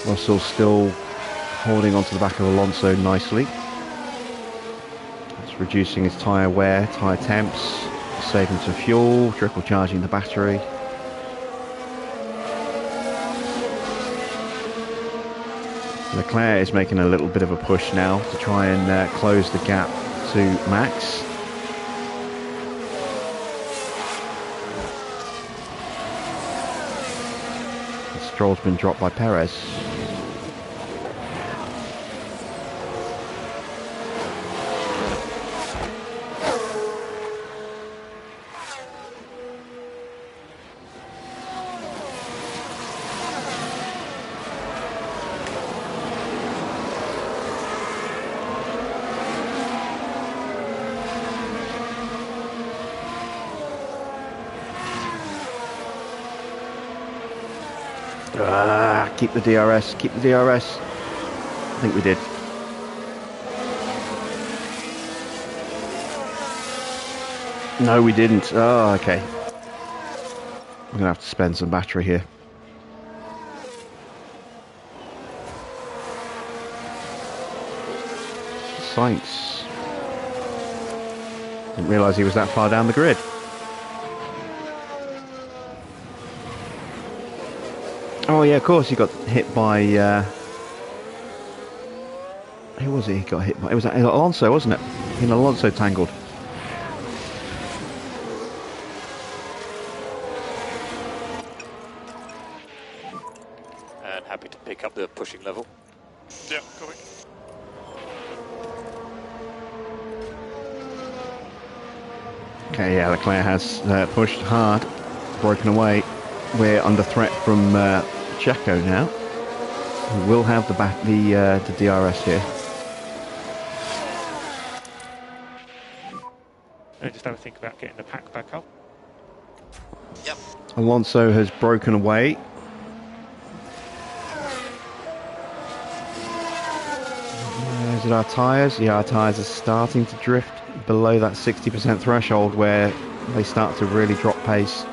Russell still holding onto the back of Alonso nicely. It's reducing his tyre wear, tyre temps, saving some fuel, triple charging the battery. Leclerc is making a little bit of a push now to try and close the gap to Max. Stroll's been dropped by Perez. Keep the DRS, keep the DRS. I think we did. No, we didn't. Oh, okay. I'm going to have to spend some battery here. Sainz. Didn't realise he was that far down the grid. Oh yeah, of course he got hit by... who was it he got hit by? It was Alonso, wasn't it? In Alonso tangled. And happy to pick up the pushing level. Yeah, copy. Okay, yeah, Leclerc has pushed hard, broken away. We're under threat from Checo now. We will have the DRS here. And just have a think about getting the pack back up. Yep. Alonso has broken away. Is it our tyres? Yeah, our tyres are starting to drift below that 60% threshold where they start to really drop pace.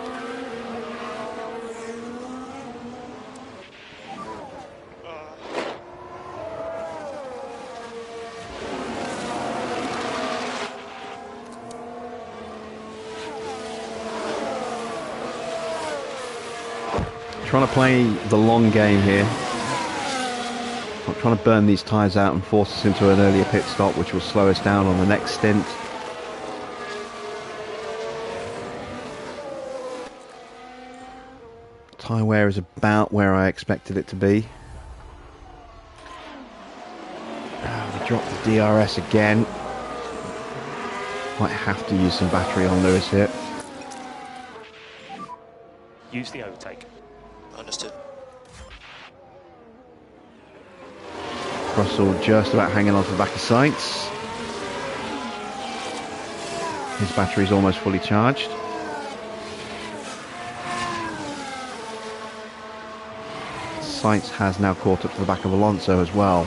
Trying to play the long game here. I'm trying to burn these tyres out and force us into an earlier pit stop, which will slow us down on the next stint. Tyre wear is about where I expected it to be. We dropped the DRS again. Might have to use some battery on Lewis here. Use the overtake. Understood. Russell just about hanging on to the back of Sainz. His battery's almost fully charged. Sainz has now caught up to the back of Alonso as well.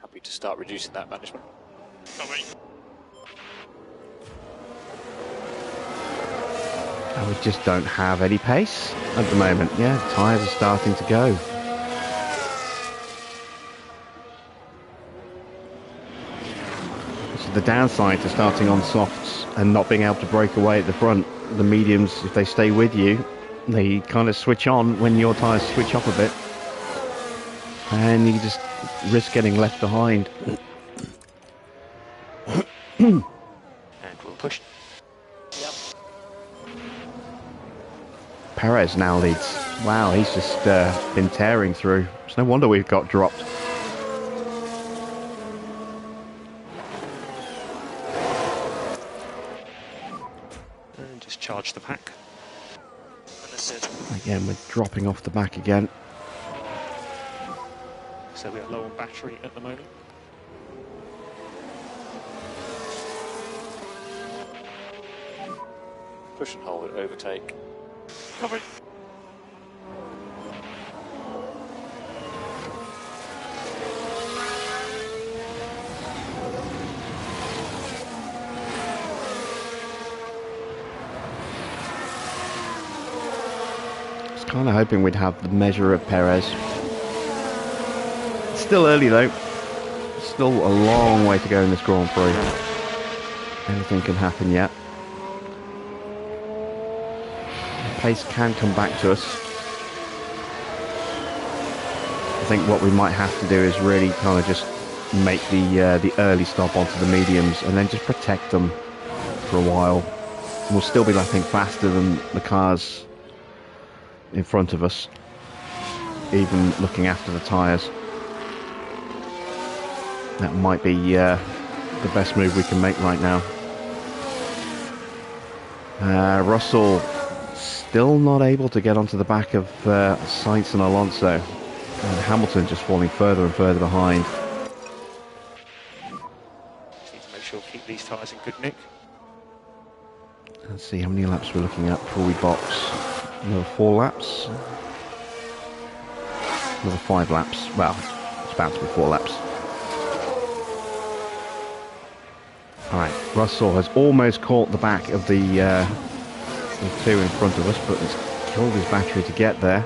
Happy to start reducing that management. Copy. And we just don't have any pace at the moment. Yeah, the tyres are starting to go. So the downside to starting on softs and not being able to break away at the front, the mediums, if they stay with you, they kind of switch on when your tyres switch off a bit. And you just risk getting left behind. And we'll push. Yep. Perez now leads. Wow, he's just been tearing through. It's no wonder we've got dropped. And just charge the pack. Understood. Again, we're dropping off the back again. So we are low on battery at the moment. Push and hold it, overtake. Copy. I was kind of hoping we'd have the measure of Perez. It's still early though. Still a long way to go in this Grand Prix. Anything can happen yet. Pace can come back to us. I think what we might have to do is really kind of just make the early stop onto the mediums and then just protect them for a while. We'll still be, I think, faster than the cars in front of us, even looking after the tyres. That might be the best move we can make right now. Russell still not able to get onto the back of Sainz and Alonso. And Hamilton just falling further and further behind. Just need to make sure keep these tyres in good nick. Let's see how many laps we're looking at before we box. Another 4 laps. Another 5 laps. Well, it's about to be 4 laps. Alright, Russell has almost caught the back of the 2 in front of us, but he's killed his battery to get there.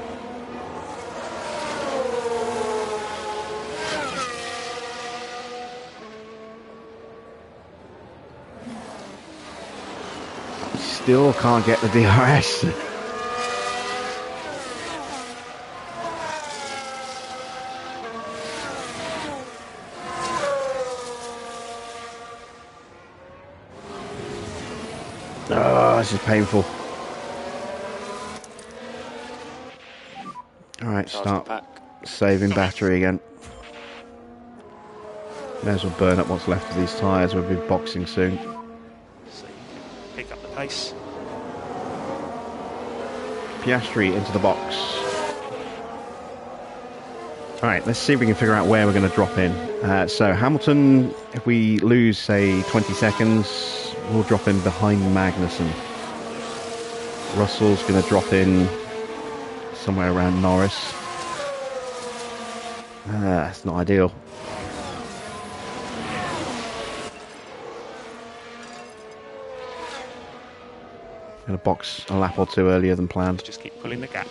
Still can't get the DRS. Oh, this is painful. Alright, start saving battery again. May as well burn up what's left of these tyres. We'll be boxing soon. So pick up the pace. Piastri into the box. Alright, let's see if we can figure out where we're going to drop in. So Hamilton, if we lose, say, 20 seconds, we'll drop in behind Magnussen. Russell's going to drop in somewhere around Norris. That's not ideal. Going to box a lap or 2 earlier than planned. Just keep pulling the gap.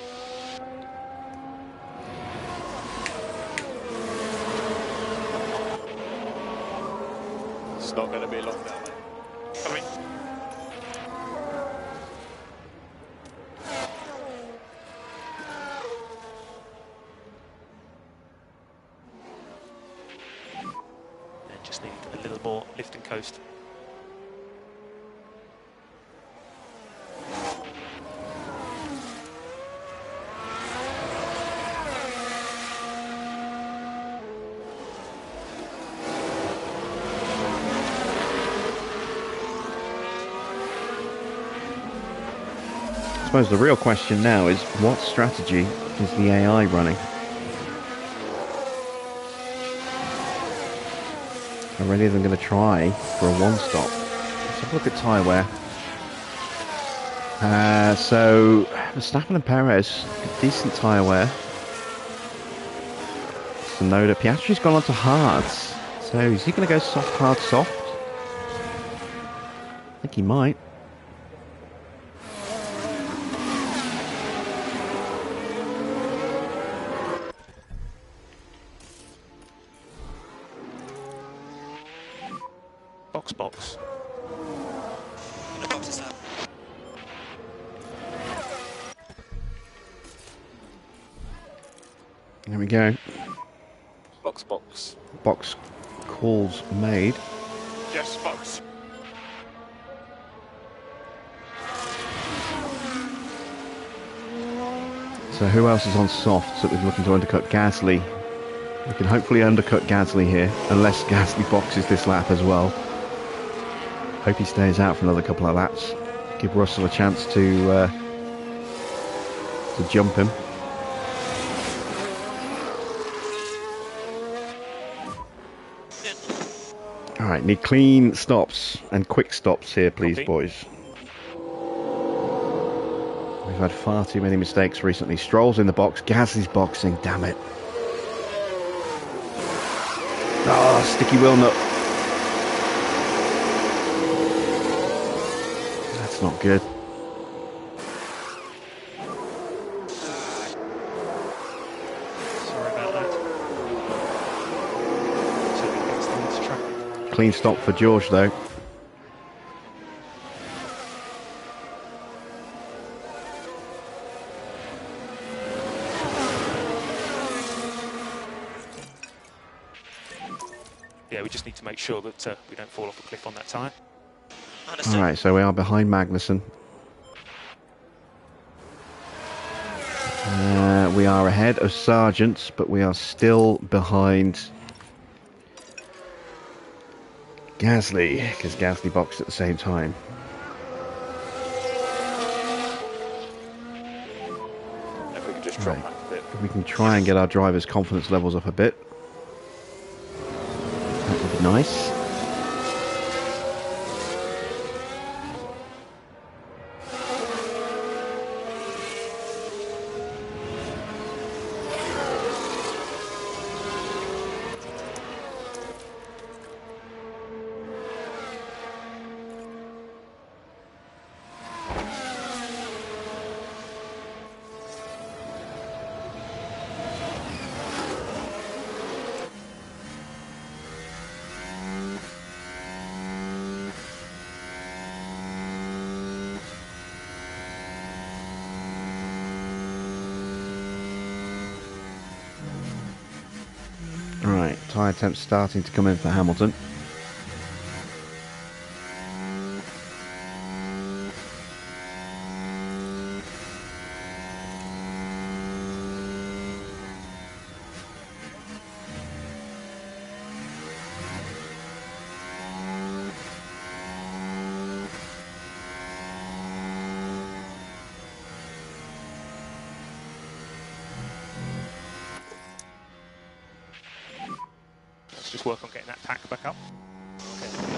It's not going to be long now, mate. Come in. And just need a little more lift and coast. I suppose the real question now is, what strategy is the AI running? Are any of them going to try for a 1-stop? Let's have a look at tyre wear. So, Verstappen and Perez, decent tyre wear. Tsunoda, Piastri's gone on to hards. So, is he going to go soft, hard, soft? I think he might. Box. In the boxes now. There we go. Box. Box calls made. Yes, box. So who else is on softs that we're looking to undercut? Gasly. We can hopefully undercut Gasly here, unless Gasly boxes this lap as well. Hope he stays out for another couple of laps. Give Russell a chance to jump him. Alright, need clean stops and quick stops here, please, Copy. boys. We've had far too many mistakes recently. Stroll's in the box, Gasly's boxing, damn it. Oh, sticky wheel nut. That's not good. Sorry about that. So we get to track. Clean stop for George, though. Yeah, we just need to make sure that we don't fall off a cliff on that tyre. Understood. Alright, so we are behind Magnussen. We are ahead of Sargent, but we are still behind Gasly, because Gasly boxed at the same time. drop Right. back a bit. If we can try and get our drivers' confidence levels up a bit, that would be nice. Right, tyre temps starting to come in for Hamilton. Let's just work on getting that tack back up. Okay.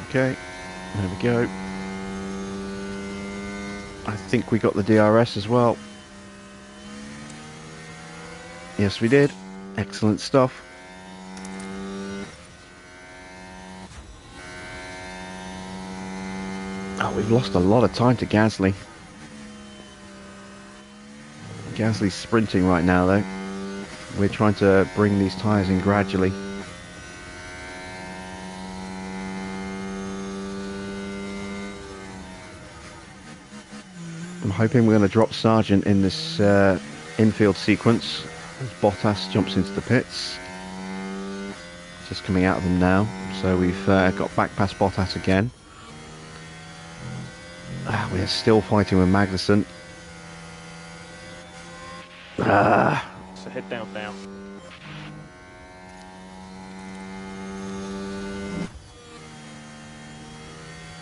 Okay, there we go. I think we got the DRS as well. Yes, we did. Excellent stuff. Oh, we've lost a lot of time to Gasly. Gasly's sprinting right now, though. We're trying to bring these tyres in gradually. I'm hoping we're going to drop Sargent in this infield sequence as Bottas jumps into the pits. Just coming out of them now. So we've got back past Bottas again. We're still fighting with Magnussen. So head down now.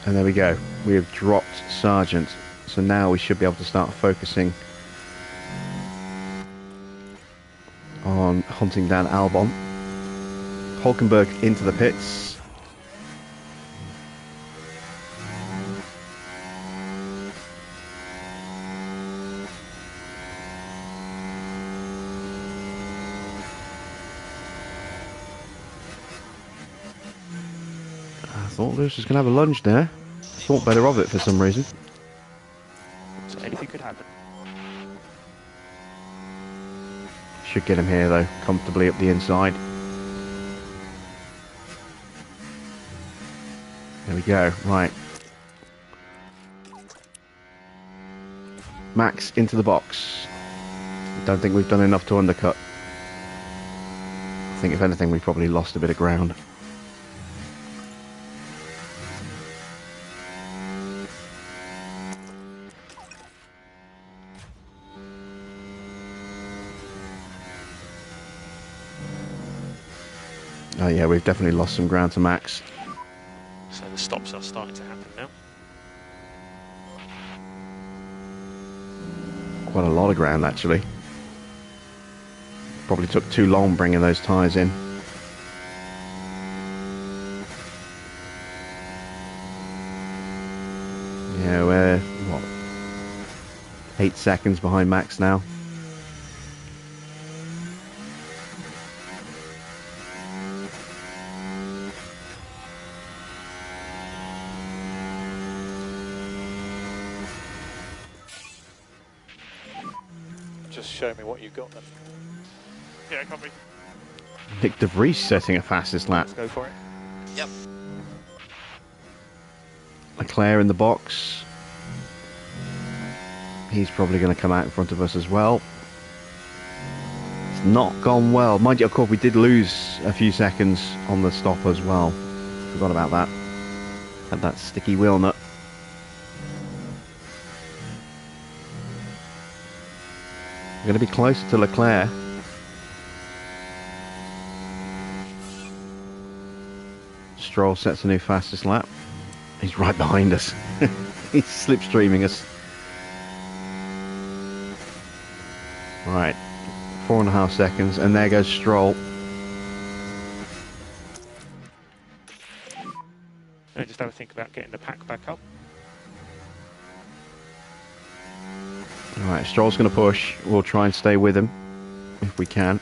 And there we go. We have dropped Sargent. So now we should be able to start focusing on hunting down Albon. Hulkenberg into the pits. I thought Lewis was going to have a lunge there. Thought better of it for some reason. So anything could happen. Should get him here though, comfortably up the inside. There we go, right. Max into the box. Don't think we've done enough to undercut. I think if anything we've probably lost a bit of ground. Oh yeah, we've definitely lost some ground to Max. So the stops are starting to happen now. Quite a lot of ground actually. Probably took too long bringing those tyres in. Yeah, we're, what, 8 seconds behind Max now. Just show me what you've got then. Yeah, copy. Nick De Vries setting a fastest lap. Let's go for it. Yep. Leclerc in the box. He's probably going to come out in front of us as well. It's not gone well. Mind you, of course, we did lose a few seconds on the stop as well. Forgot about that. Had that sticky wheel nut. We're going to be closer to Leclerc. Stroll sets a new fastest lap. He's right behind us. He's slipstreaming us. Right, 4.5 seconds, and there goes Stroll. And just have a think about getting the pack back up. Alright, Stroll's going to push. We'll try and stay with him if we can.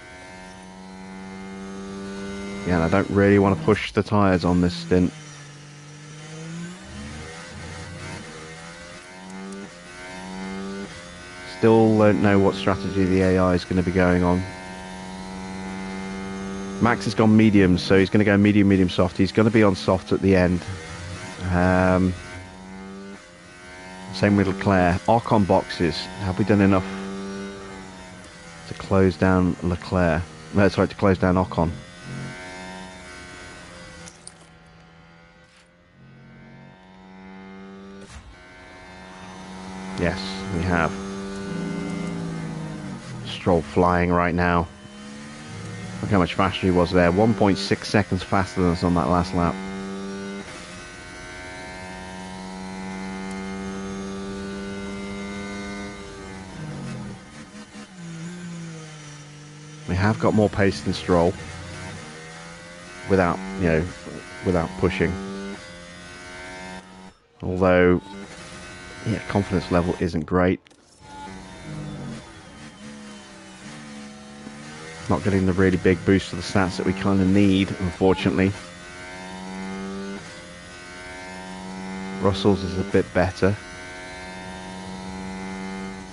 Yeah, and I don't really want to push the tyres on this stint. Still don't know what strategy the AI is going to be going on. Max has gone medium, so he's going to go medium, medium, soft. He's going to be on soft at the end. Same with Leclerc. Ocon boxes. Have we done enough to close down Leclerc? No, sorry, to close down Ocon. Yes, we have. Stroll flying right now. Look how much faster he was there. 1.6 seconds faster than us on that last lap. We have got more pace than Stroll. Without, you know, without pushing. Although, yeah, confidence level isn't great. Not getting the really big boost to the stats that we kind of need, unfortunately. Russell's is a bit better.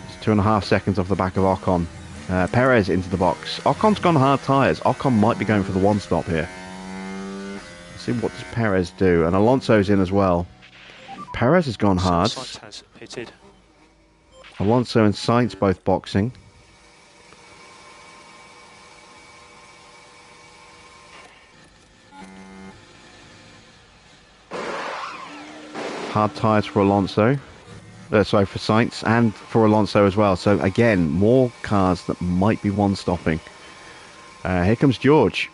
It's 2.5 seconds off the back of Ocon. Perez into the box. Ocon's gone hard tyres. Ocon might be going for the one stop here. Let's see what does Perez do. And Alonso's in as well. Perez has gone hard. Sainz has pitted. Alonso and Sainz both boxing. Hard tyres for Alonso. Sorry, for Sainz and for Alonso as well. So again, more cars that might be one-stopping. Here comes George.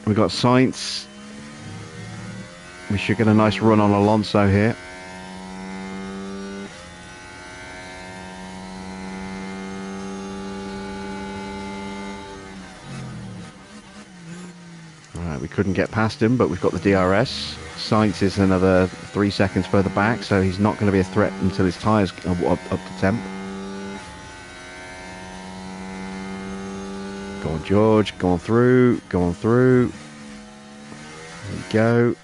We've got Sainz. We should get a nice run on Alonso here. Alright, we couldn't get past him, but we've got the DRS. Sainz is another 3 seconds further back, so he's not going to be a threat until his tyres are up to temp. Go on, George. Go on through. Go on through. There we go.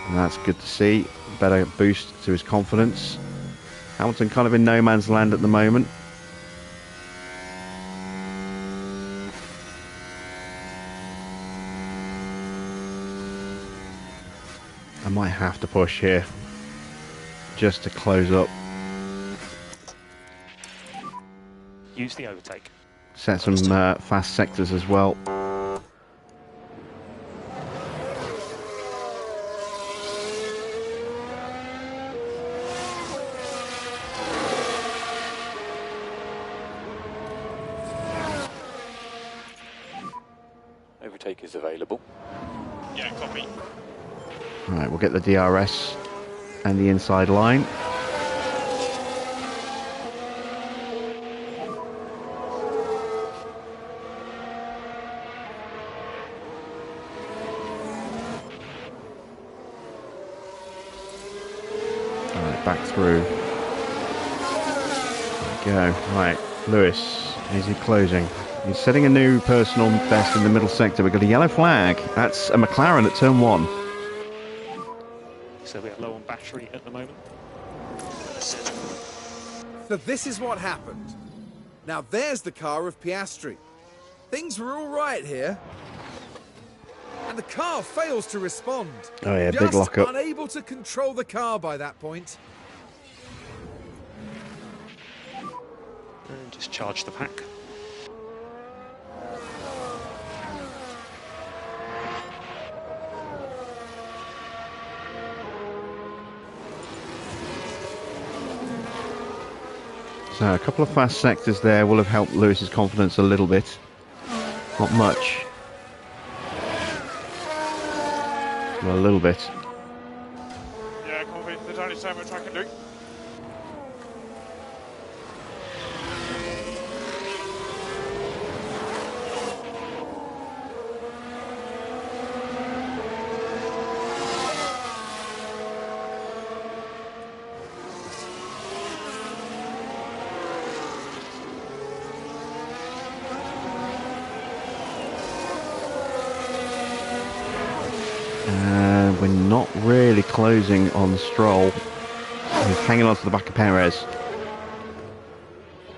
And that's good to see. Better boost to his confidence. Hamilton kind of in no man's land at the moment. I might have to push here just to close up. Use the overtake. Set some fast sectors as well. Overtake is available. Yeah, copy. Right, we'll get the DRS and the inside line. Alright, back through. There we go. Right, Lewis, is he closing? He's setting a new personal best in the middle sector. We've got a yellow flag. That's a McLaren at turn 1. So we are low on battery at the moment. So this is what happened. Now there's the car of Piastri. Things were all right here. And the car fails to respond. Oh yeah, big Just lockup. unable to control the car by that point. And just charge the pack. So a couple of fast sectors there will have helped Lewis's confidence a little bit. Not much. Well, a little bit. Yeah, copy. There's only so much I can do. We're not really closing on Stroll. He's hanging on to the back of Perez.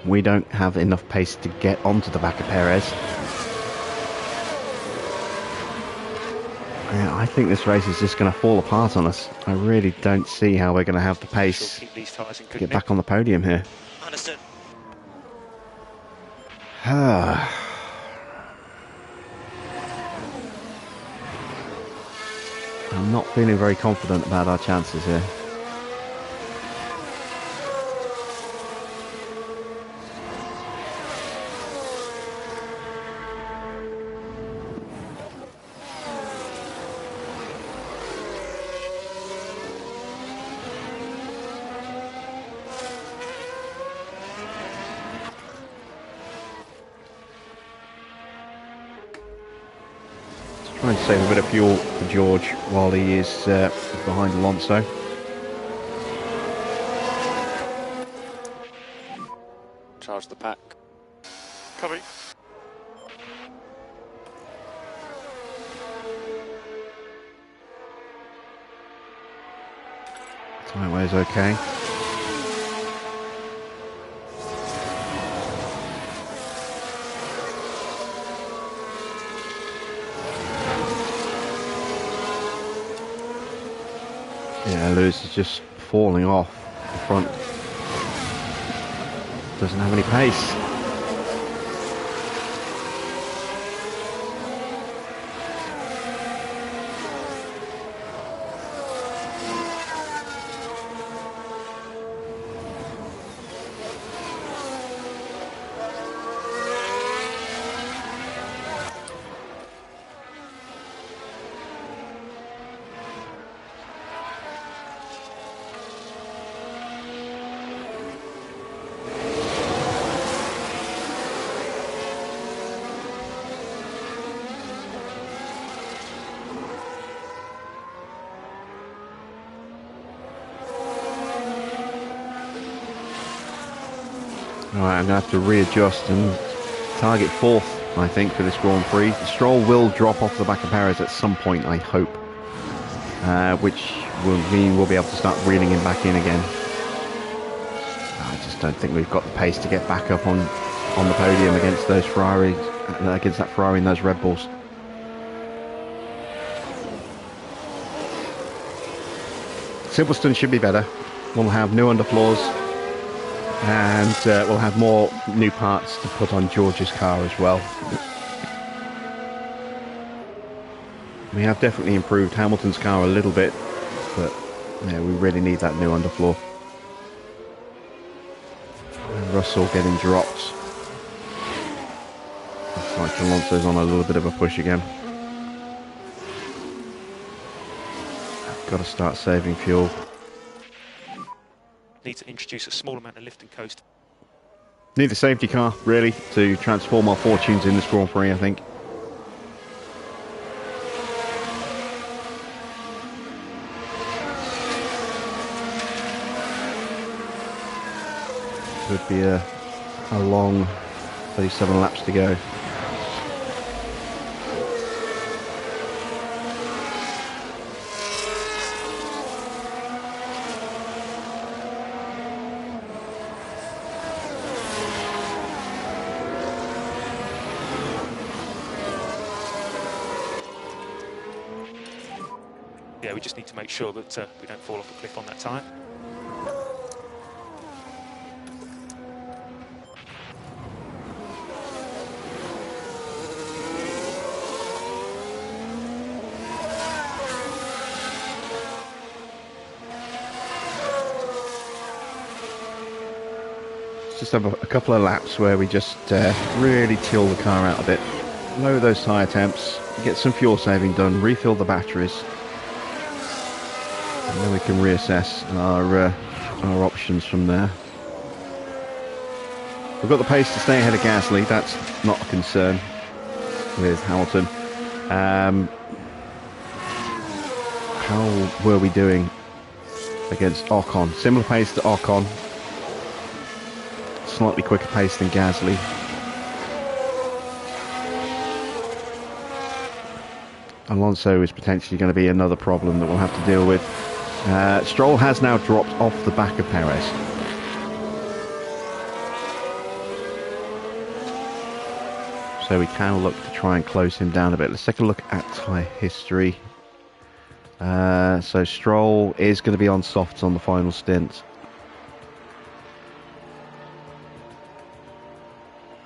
We don't have enough pace to get onto the back of Perez. Yeah, I think this race is just going to fall apart on us. I really don't see how we're going to have the pace to get back on the podium here. Understood. I'm not feeling very confident about our chances here. Trying to save a bit of fuel for George while he is behind Alonso. Charge the pack. Copy. Timeway's okay. Yeah, Lewis is just falling off the front. Doesn't have any pace. Alright, I'm going to have to readjust and target 4th, I think, for this Grand Prix. Stroll will drop off the back of Perez at some point, I hope. Which will mean we'll be able to start reeling him back in again. I just don't think we've got the pace to get back up on the podium against those Ferrari, against that Ferrari and those Red Bulls. Silverstone should be better. We'll have new underfloors. And we'll have more new parts to put on George's car as well. We have definitely improved Hamilton's car a little bit, but yeah, we really need that new underfloor. And Russell getting dropped. Looks like Alonso's on a little bit of a push again. I've got to start saving fuel. Need to introduce a small amount of lift and coast. Need a safety car, really, to transform our fortunes in this Grand Prix, I think. Could be a long 37 laps to go. Yeah, we just need to make sure that we don't fall off a cliff on that tyre. Just have a couple of laps where we just really till the car out a bit, lower those tyre temps, get some fuel saving done, refill the batteries, and then we can reassess our options from there. We've got the pace to stay ahead of Gasly. That's not a concern with Hamilton. How were we doing against Ocon? Similar pace to Ocon. Slightly quicker pace than Gasly. Alonso is potentially going to be another problem that we'll have to deal with. Stroll has now dropped off the back of Perez. So we can look to try and close him down a bit. Let's take a look at tyre history. So Stroll is going to be on softs on the final stint.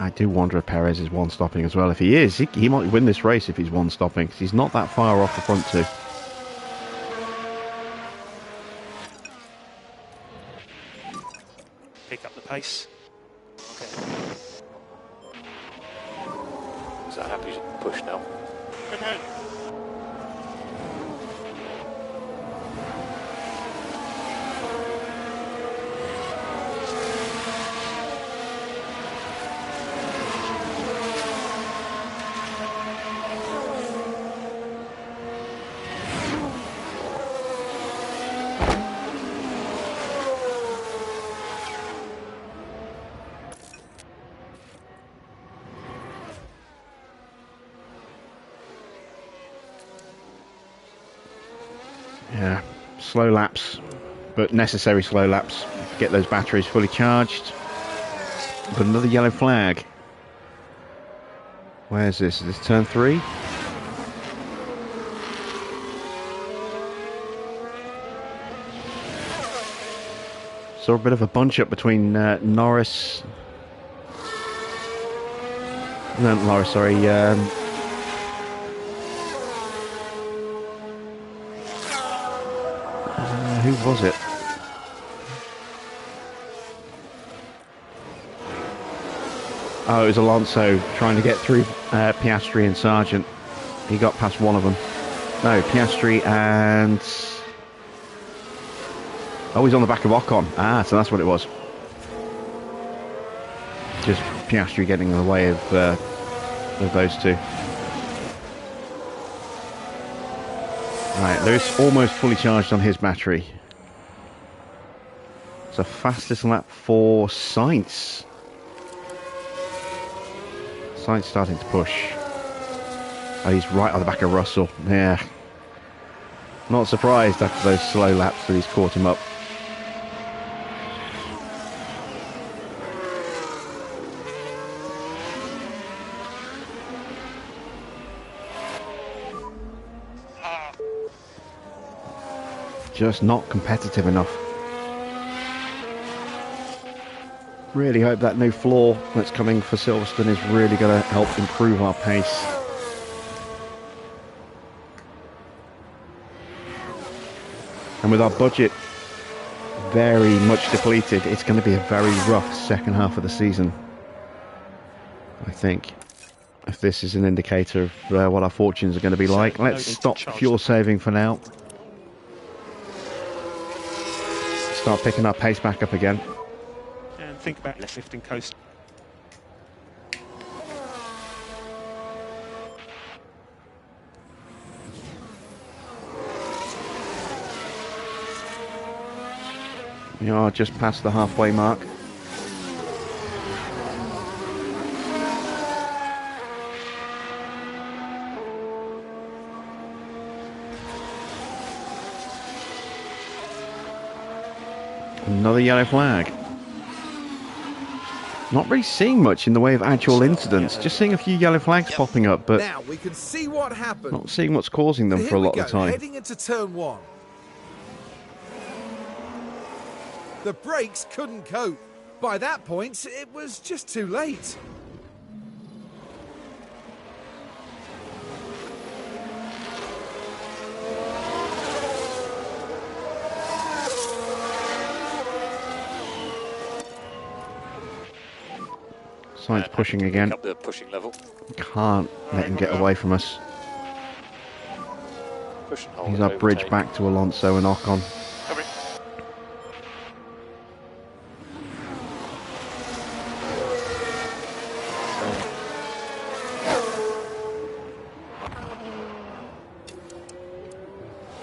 I do wonder if Perez is one-stopping as well. If he is, he might win this race if he's one-stopping, because he's not that far off the front two. Pick up the pace. Okay. Is that happy to push now? Yeah, slow laps, but necessary slow laps. Get those batteries fully charged. But another yellow flag. Where's this? Is this turn 3? Saw a bit of a bunch up between Norris. No, Norris, sorry. Who was it? Oh, it was Alonso trying to get through Piastri and Sargent. He got past one of them. No, Piastri and... Oh, he's on the back of Ocon. Ah, so that's what it was. Just Piastri getting in the way of those two. Right, Lewis almost fully charged on his battery. So fastest lap for Sainz. Sainz starting to push. Oh, he's right on the back of Russell. Yeah. Not surprised after those slow laps that he's caught him up. Just not competitive enough. Really hope that new floor that's coming for Silverstone is really going to help improve our pace. And with our budget very much depleted, it's going to be a very rough second half of the season, I think. If this is an indicator of what our fortunes are going to be like. Let's stop fuel saving for now. Start picking our pace back up again. And think about left 15 coast. We are just past the halfway mark. Another yellow flag. Not really seeing much in the way of actual incidents. Just seeing a few yellow flags popping up, but now we can see what happened. Not seeing what's causing them for a lot of the time. Heading into turn 1. The brakes couldn't cope. By that point, it was just too late. Sainz pushing again. Up the pushing level. Can't let him get away from us. Push and hold. He's our bridge back to Alonso and Ocon. Coming.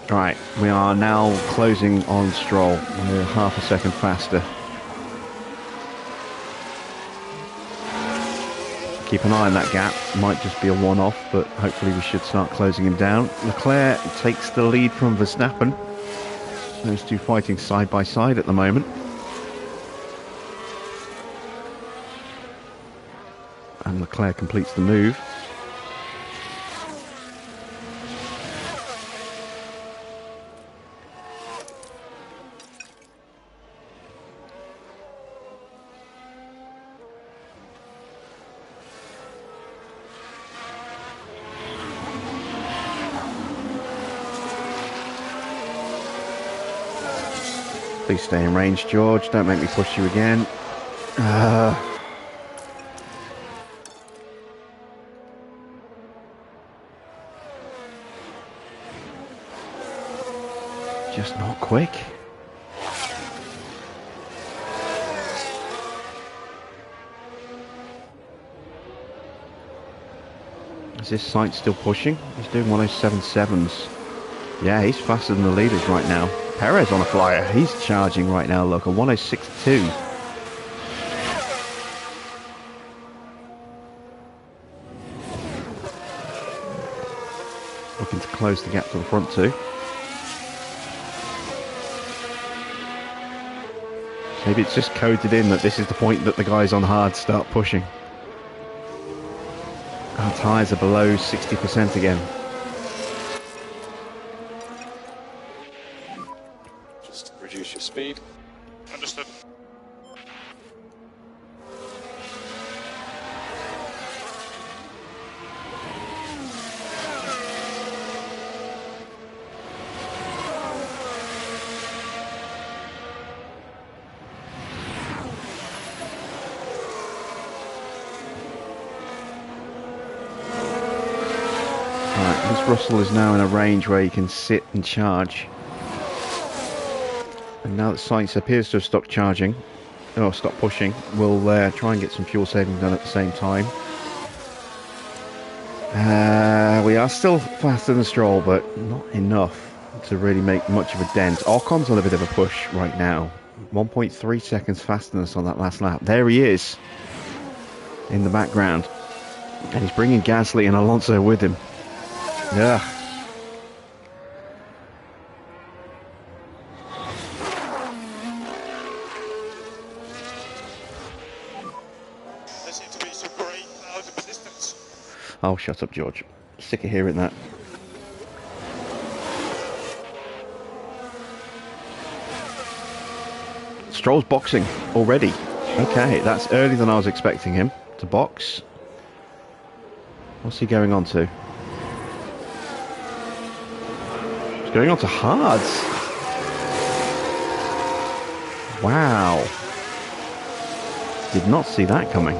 Right, we are now closing on Stroll. We're half a second faster. Keep an eye on that gap. Might just be a one-off, but hopefully we should start closing him down. Leclerc takes the lead from Verstappen. Those two fighting side by side at the moment. And Leclerc completes the move. Please stay in range, George. Don't make me push you again. Just not quick. Is this Sainz still pushing? He's doing 107.7s. Yeah, he's faster than the leaders right now. Perez on a flyer. He's charging right now, look, a 106.2. Looking to close the gap to the front two. Maybe it's just coded in that this is the point that the guys on hard start pushing. Our tyres are below 60% again. Reduce your speed. Understood. Right, this Russell is now in a range where he can sit and charge. And now that Sainz appears to have stopped charging, or stopped pushing, we'll try and get some fuel saving done at the same time. We are still faster than Stroll, but not enough to really make much of a dent. Ocon's on a bit of a push right now. 1.3 seconds faster than us on that last lap. There he is in the background. And he's bringing Gasly and Alonso with him. Yeah. Oh, shut up, George. Sick of hearing that. Stroll's boxing already. Okay, that's earlier than I was expecting him to box. What's he going on to? He's going on to hards. Wow. Did not see that coming.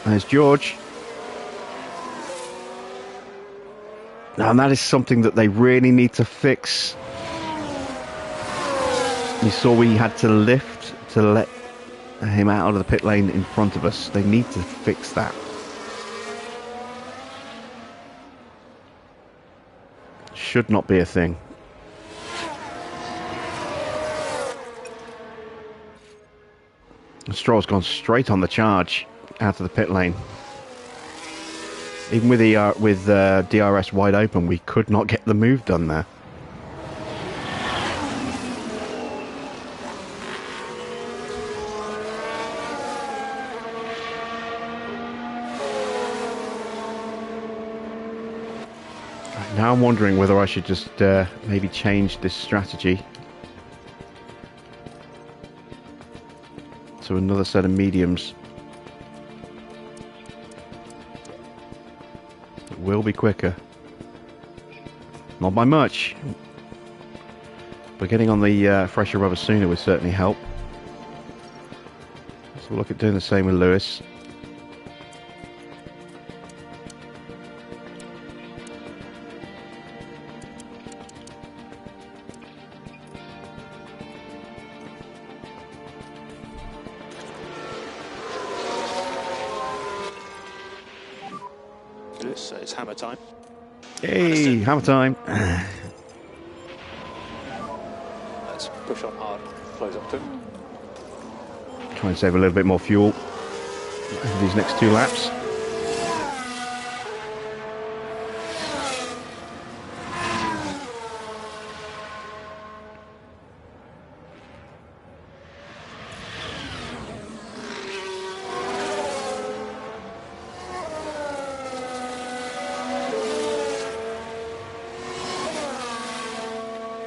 There's George. And that is something that they really need to fix. You saw we had to lift to let him out of the pit lane in front of us. They need to fix that. Should not be a thing. Stroll's gone straight on the charge out of the pit lane. Even with the DRS wide open, we could not get the move done there. Right, now I'm wondering whether I should just maybe change this strategy to another set of mediums. Will be quicker. Not by much. But getting on the fresher rubber sooner would certainly help. So we'll look at doing the same with Lewis. So it's hammer time. Hey, hammer time. Let's push on hard, close up to. Try and save a little bit more fuel over these next 2 laps.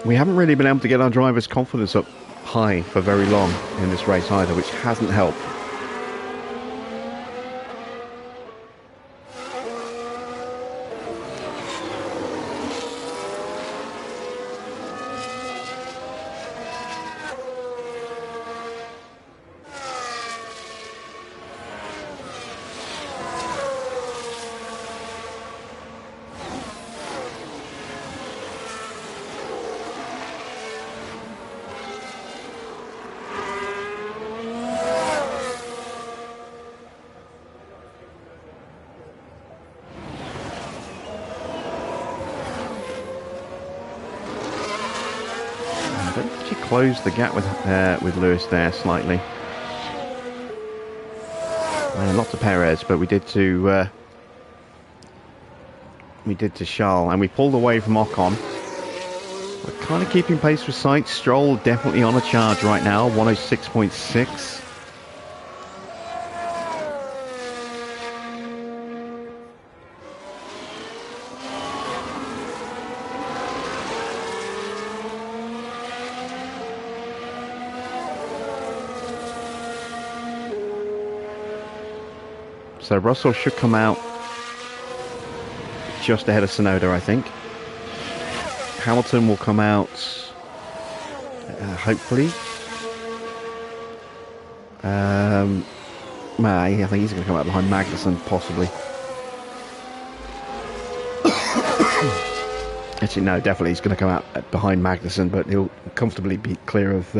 We haven't really been able to get our drivers' confidence up high for very long in this race either, which hasn't helped. Closed the gap with Lewis there slightly. Not to Perez, but we did to Charles, and we pulled away from Ocon. We're kind of keeping pace with Sainz. Stroll definitely on a charge right now, 106.6. So Russell should come out just ahead of Tsunoda, I think. Hamilton will come out, hopefully. I think he's going to come out behind Magnussen, possibly. Actually, no, definitely he's going to come out behind Magnussen, but he'll comfortably be clear of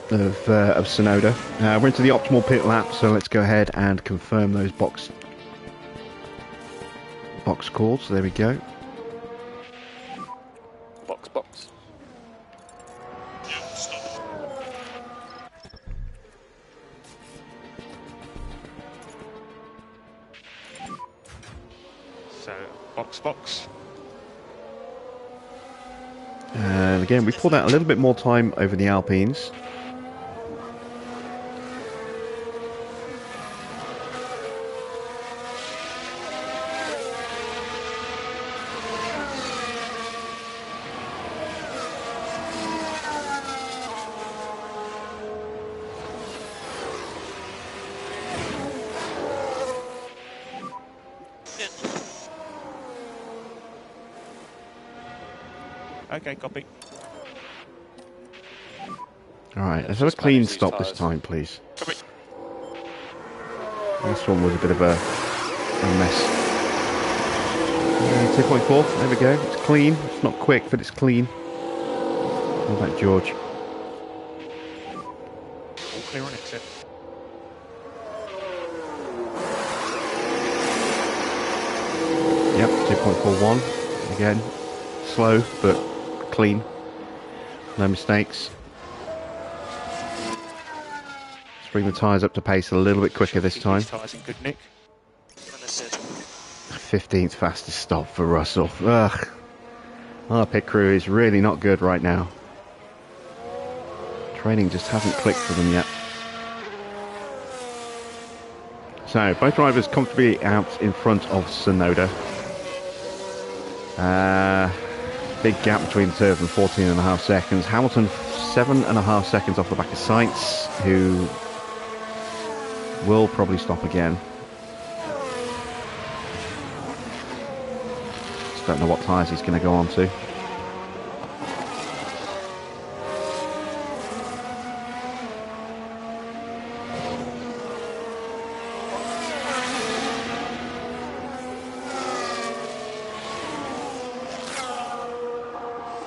Tsunoda. We're into the optimal pit lap, so let's go ahead and confirm those box calls. So there we go. Box. So box. Again, we pulled out a little bit more time over the Alpines. Okay, copy. Alright, let's have a clean stop this time, please. Copy. This one was a bit of a mess. 2.4, there we go. It's clean. It's not quick, but it's clean. What about George? All clear on exit. Yep, 2.41. Again, slow, but clean. No mistakes. Let's bring the tyres up to pace a little bit quicker this time. Tyres in good nick. 15th fastest stop for Russell. Ugh. Our pit crew is really not good right now. Training just hasn't clicked for them yet. So, both drivers comfortably out in front of Tsunoda. Big gap between the two of them, 14.5 seconds. Hamilton 7.5 seconds off the back of Sainz, who will probably stop again. Don't know what tyres he's going to go on to.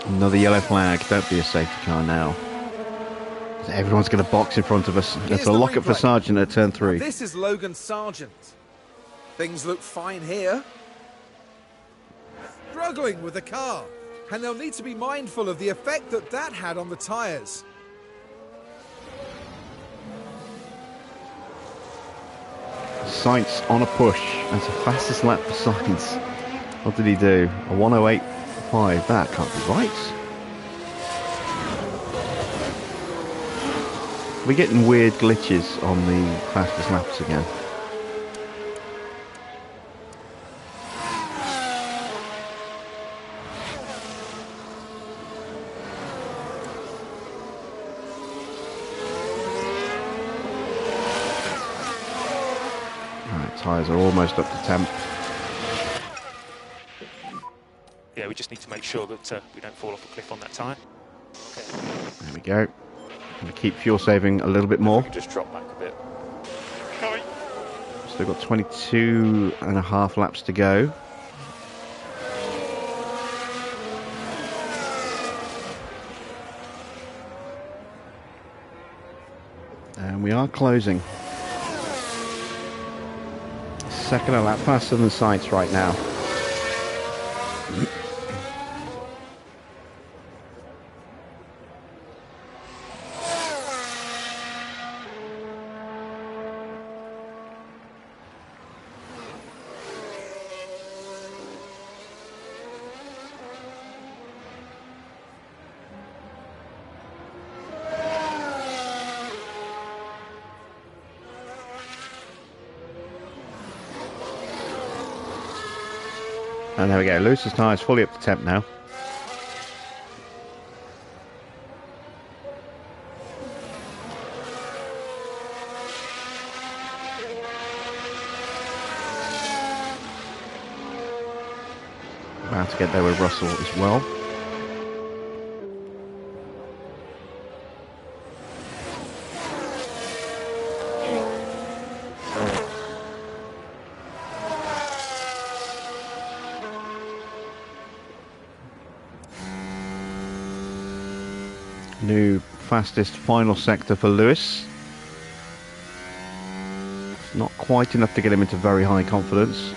Another yellow flag. Don't be a safety car now. Everyone's going to box in front of us. There's a lock-up for Sargent at turn 3. Now this is Logan Sargent. Things look fine here. Struggling with the car. And they'll need to be mindful of the effect that that had on the tyres. Sainz on a push. That's the fastest lap for Sainz. What did he do? A 1:08.5. That can't be right. We're getting weird glitches on the fastest laps again. Right, tyres are almost up to temp. Yeah, we just need to make sure that we don't fall off a cliff on that tyre. Okay. There we go. Going to keep fuel saving a little bit more. Just drop back a bit. Sorry. Still got 22.5 laps to go. And we are closing. Second a lap faster than Sainz right now. And there we go, Lewis's tyres fully up to temp now. About to get there with Russell as well. New fastest final sector for Lewis. It's not quite enough to get him into very high confidence.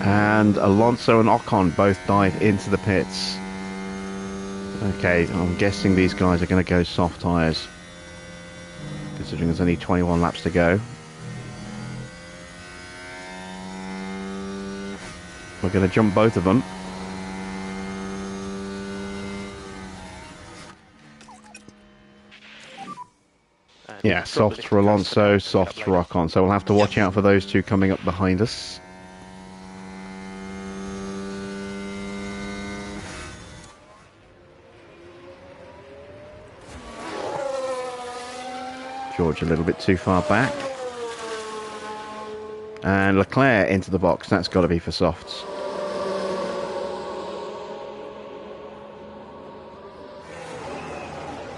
And Alonso and Ocon both dive into the pits. Okay, I'm guessing these guys are going to go soft tyres, considering there's only 21 laps to go. We're going to jump both of them. Yeah, soft for Alonso, soft for Ocon. So we'll have to watch out for those two coming up behind us. George a little bit too far back. And Leclerc into the box. That's got to be for softs.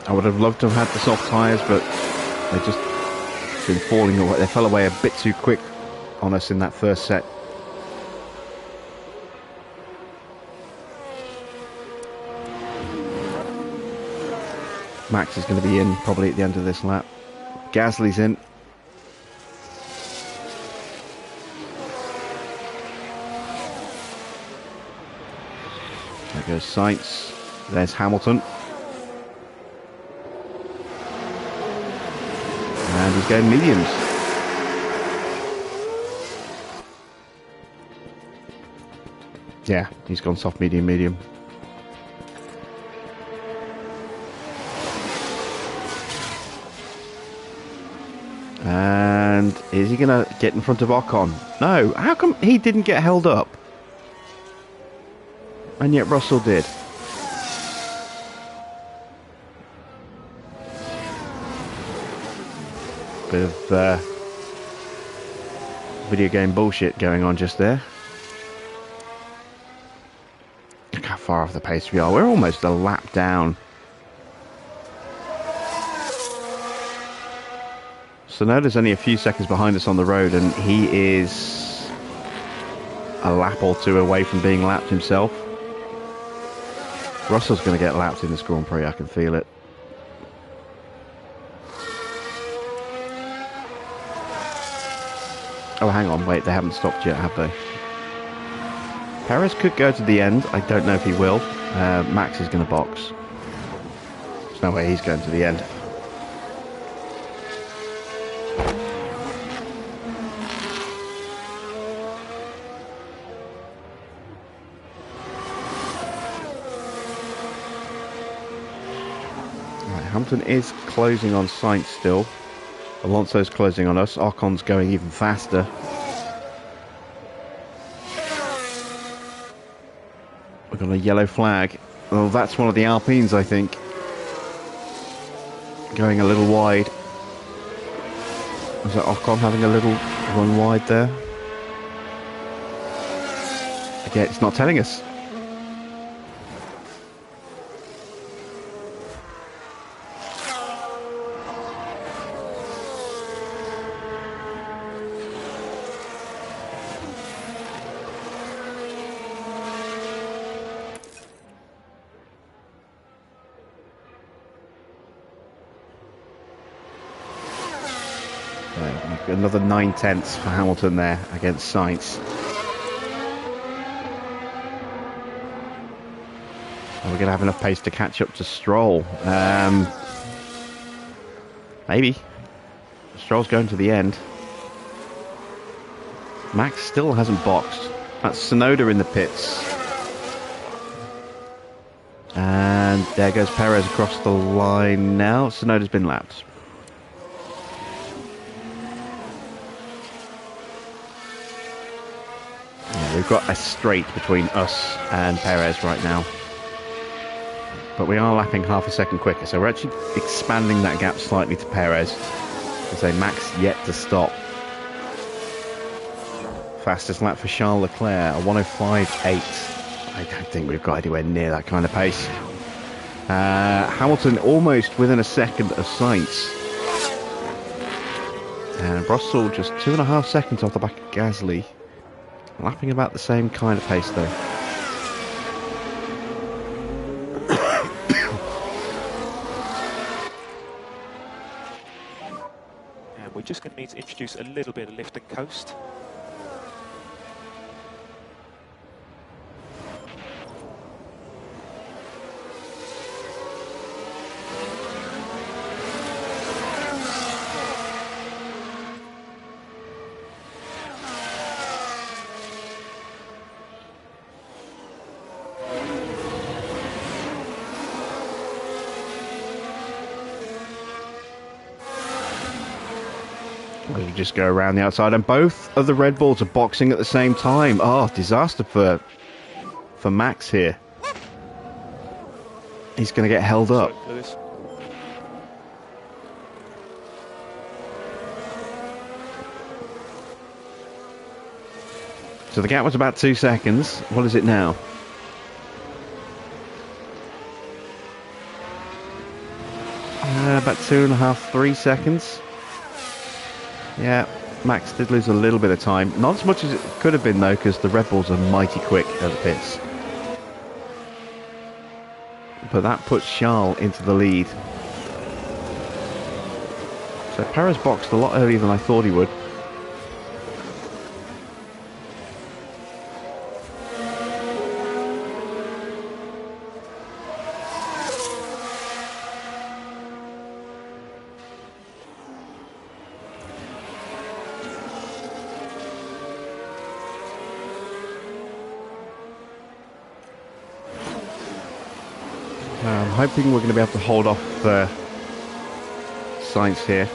I would have loved to have had the soft tyres, but they've just been falling away. They fell away a bit too quick on us in that first set. Max is going to be in probably at the end of this lap. Gasly's in. There goes Sainz. There's Hamilton. he's going mediums. Yeah, he's gone soft, medium, medium. And is he going to get in front of Ocon? No. How come he didn't get held up? And yet Russell did. Bit of video game bullshit going on just there. Look how far off the pace we are. We're almost a lap down. Tsunoda's only a few seconds behind us on the road, and he is a lap or two away from being lapped himself. Russell's going to get lapped in this Grand Prix, I can feel it. Oh, hang on, wait, they haven't stopped yet, have they? Perez could go to the end. I don't know if he will. Max is going to box. There's no way he's going to the end. Hamilton is closing on Sainz still. Alonso's closing on us. Ocon's going even faster. We've got a yellow flag. Oh, that's one of the Alpines, I think. Going a little wide. Was that Ocon having a little run wide there? Again, it's not telling us. Another 9/10 for Hamilton there against Sainz. Are we going to have enough pace to catch up to Stroll? Maybe. Stroll's going to the end. Max still hasn't boxed. That's Tsunoda in the pits. And there goes Perez across the line now. Tsunoda's been lapped. We've got a straight between us and Perez right now. But we are lapping half a second quicker, so we're actually expanding that gap slightly to Perez. And say Max yet to stop. Fastest lap for Charles Leclerc, a 1:05.8. I don't think we've got anywhere near that kind of pace. Hamilton almost within a second of Sainz. And Russell just 2.5 seconds off the back of Gasly. Lapping about the same kind of pace though. And we're just going to need to introduce a little bit of lift and coast. We just go around the outside, and both of the Red Bulls are boxing at the same time. Oh, disaster for Max here. He's going to get held up. So the gap was about 2 seconds. What is it now? About 2.5, 3 seconds. Yeah, Max did lose a little bit of time. Not as much as it could have been, though, because the Red Bulls are mighty quick at the pits. But that puts Charles into the lead. So Perez boxed a lot earlier than I thought he would. hoping we're going to be able to hold off Sainz here.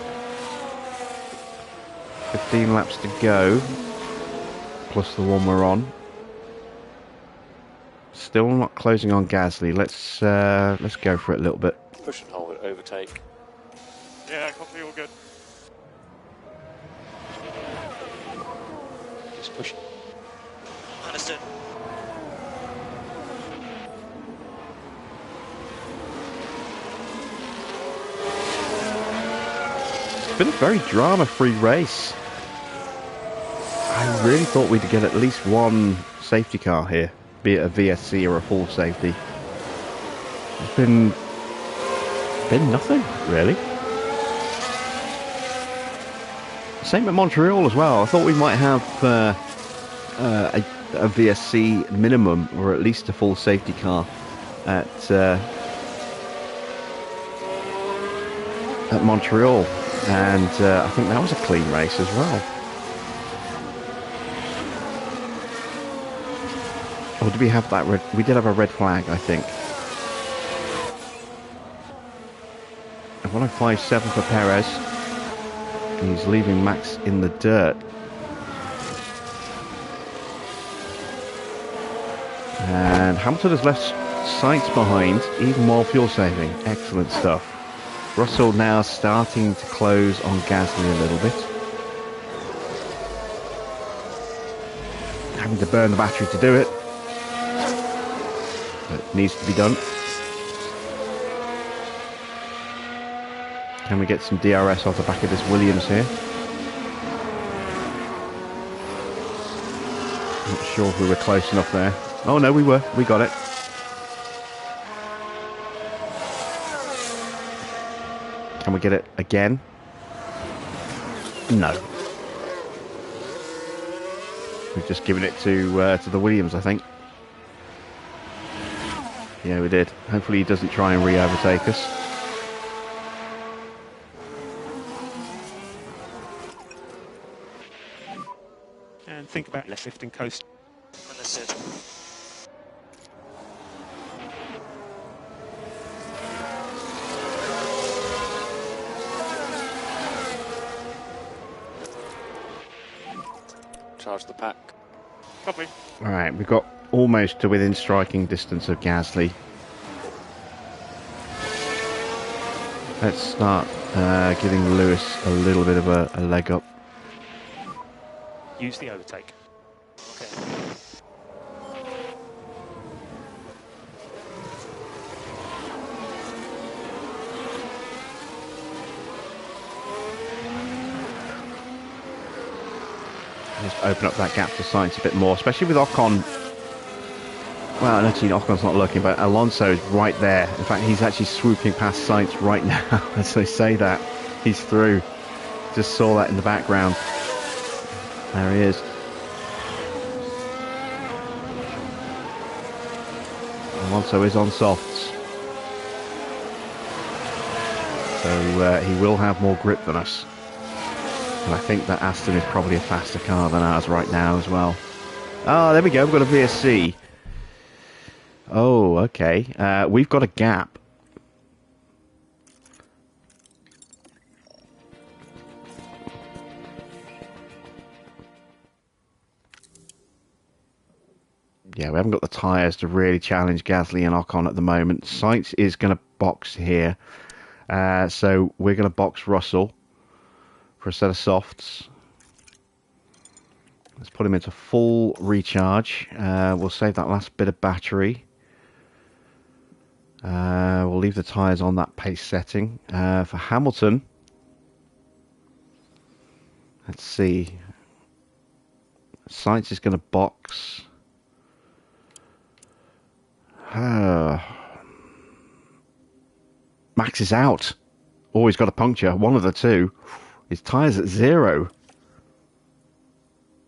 15 laps to go, plus the one we're on. Still not closing on Gasly. Let's go for it a little bit. Push and hold it, overtake. Yeah, copy, all good. Just push. Understood. It's been a very drama-free race. I really thought we'd get at least one safety car here, be it a VSC or a full safety. It's been nothing, really. Same at Montreal as well. I thought we might have a VSC minimum, or at least a full safety car at Montreal, and I think that was a clean race as well. Or did we have that red? We did have a red flag, I think. And 105.7 for Perez. He's leaving Max in the dirt. And Hamilton has left Sainz behind, even more fuel saving. Excellent stuff. Russell now starting to close on Gasly a little bit. Having to burn the battery to do it. It needs to be done. Can we get some DRS off the back of this Williams here? Not sure if we were close enough there. Oh no, we were. We got it. Can we get it again? No. We've just given it to the Williams, I think. Yeah, we did. Hopefully he doesn't try and re-overtake us. And think about left lifting coast. Understood. Charge the pack. Copy. Alright, we've got almost to within striking distance of Gasly. Let's start giving Lewis a little bit of a leg up. Use the overtake. Okay. Just open up that gap to Sainz a bit more, especially with Ocon. Well, actually, Ocon's not looking, but Alonso's right there. In fact, he's actually swooping past Sainz right now as they say that. He's through. Just saw that in the background. There he is. Alonso is on softs. So he will have more grip than us. And I think that Aston is probably a faster car than ours right now as well. Oh, there we go. We've got a VSC. Oh, okay. We've got a gap. Yeah, we haven't got the tyres to really challenge Gasly and Ocon at the moment. Sainz is going to box here. So we're going to box Russell for a set of softs. Let's put him into full recharge. We'll save that last bit of battery. We'll leave the tyres on that pace setting. For Hamilton, let's see. Sainz is going to box. Max is out. Oh, he's got a puncture. One of the two. His tyres at 0.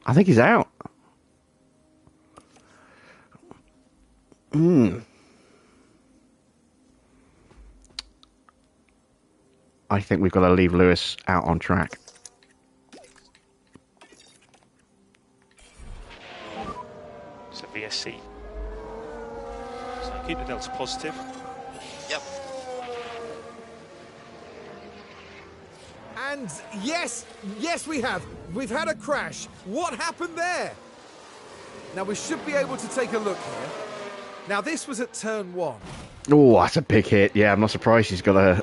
I think he's out. I think we've got to leave Lewis out on track. It's a VSC. So keep the delta positive. Yep. And yes, we have. We've had a crash. What happened there? Now we should be able to take a look here. Now this was at turn 1. Oh, that's a big hit. Yeah, I'm not surprised he's got a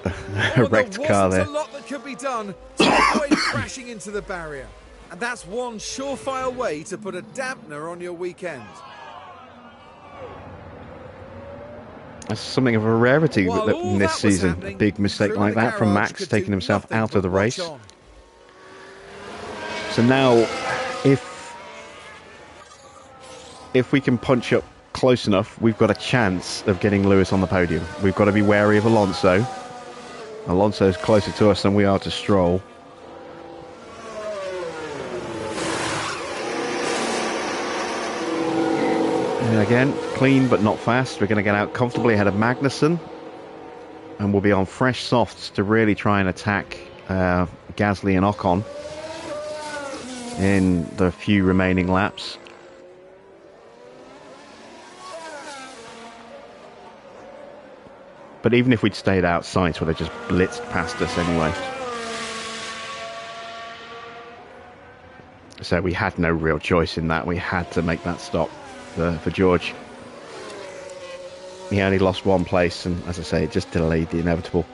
wrecked car there. There wasn't a lot that could be done to avoid crashing into the barrier. And that's one surefire way to put a dampener on your weekend. That's something of a rarity While all in this that was season. A happening, big mistake crew in like the that from garage Max, could taking do himself nothing out but of the watch race. on. So now, if we can punch up close enough, we've got a chance of getting Lewis on the podium. We've got to be wary of Alonso. Alonso's closer to us than we are to Stroll. And again, clean but not fast. We're going to get out comfortably ahead of Magnussen. And we'll be on fresh softs to really try and attack Gasly and Ocon in the few remaining laps. But even if we'd stayed out, Sainz would have just blitzed past us anyway. So we had no real choice in that. We had to make that stop for George. He only lost one place, and as I say, it just delayed the inevitable.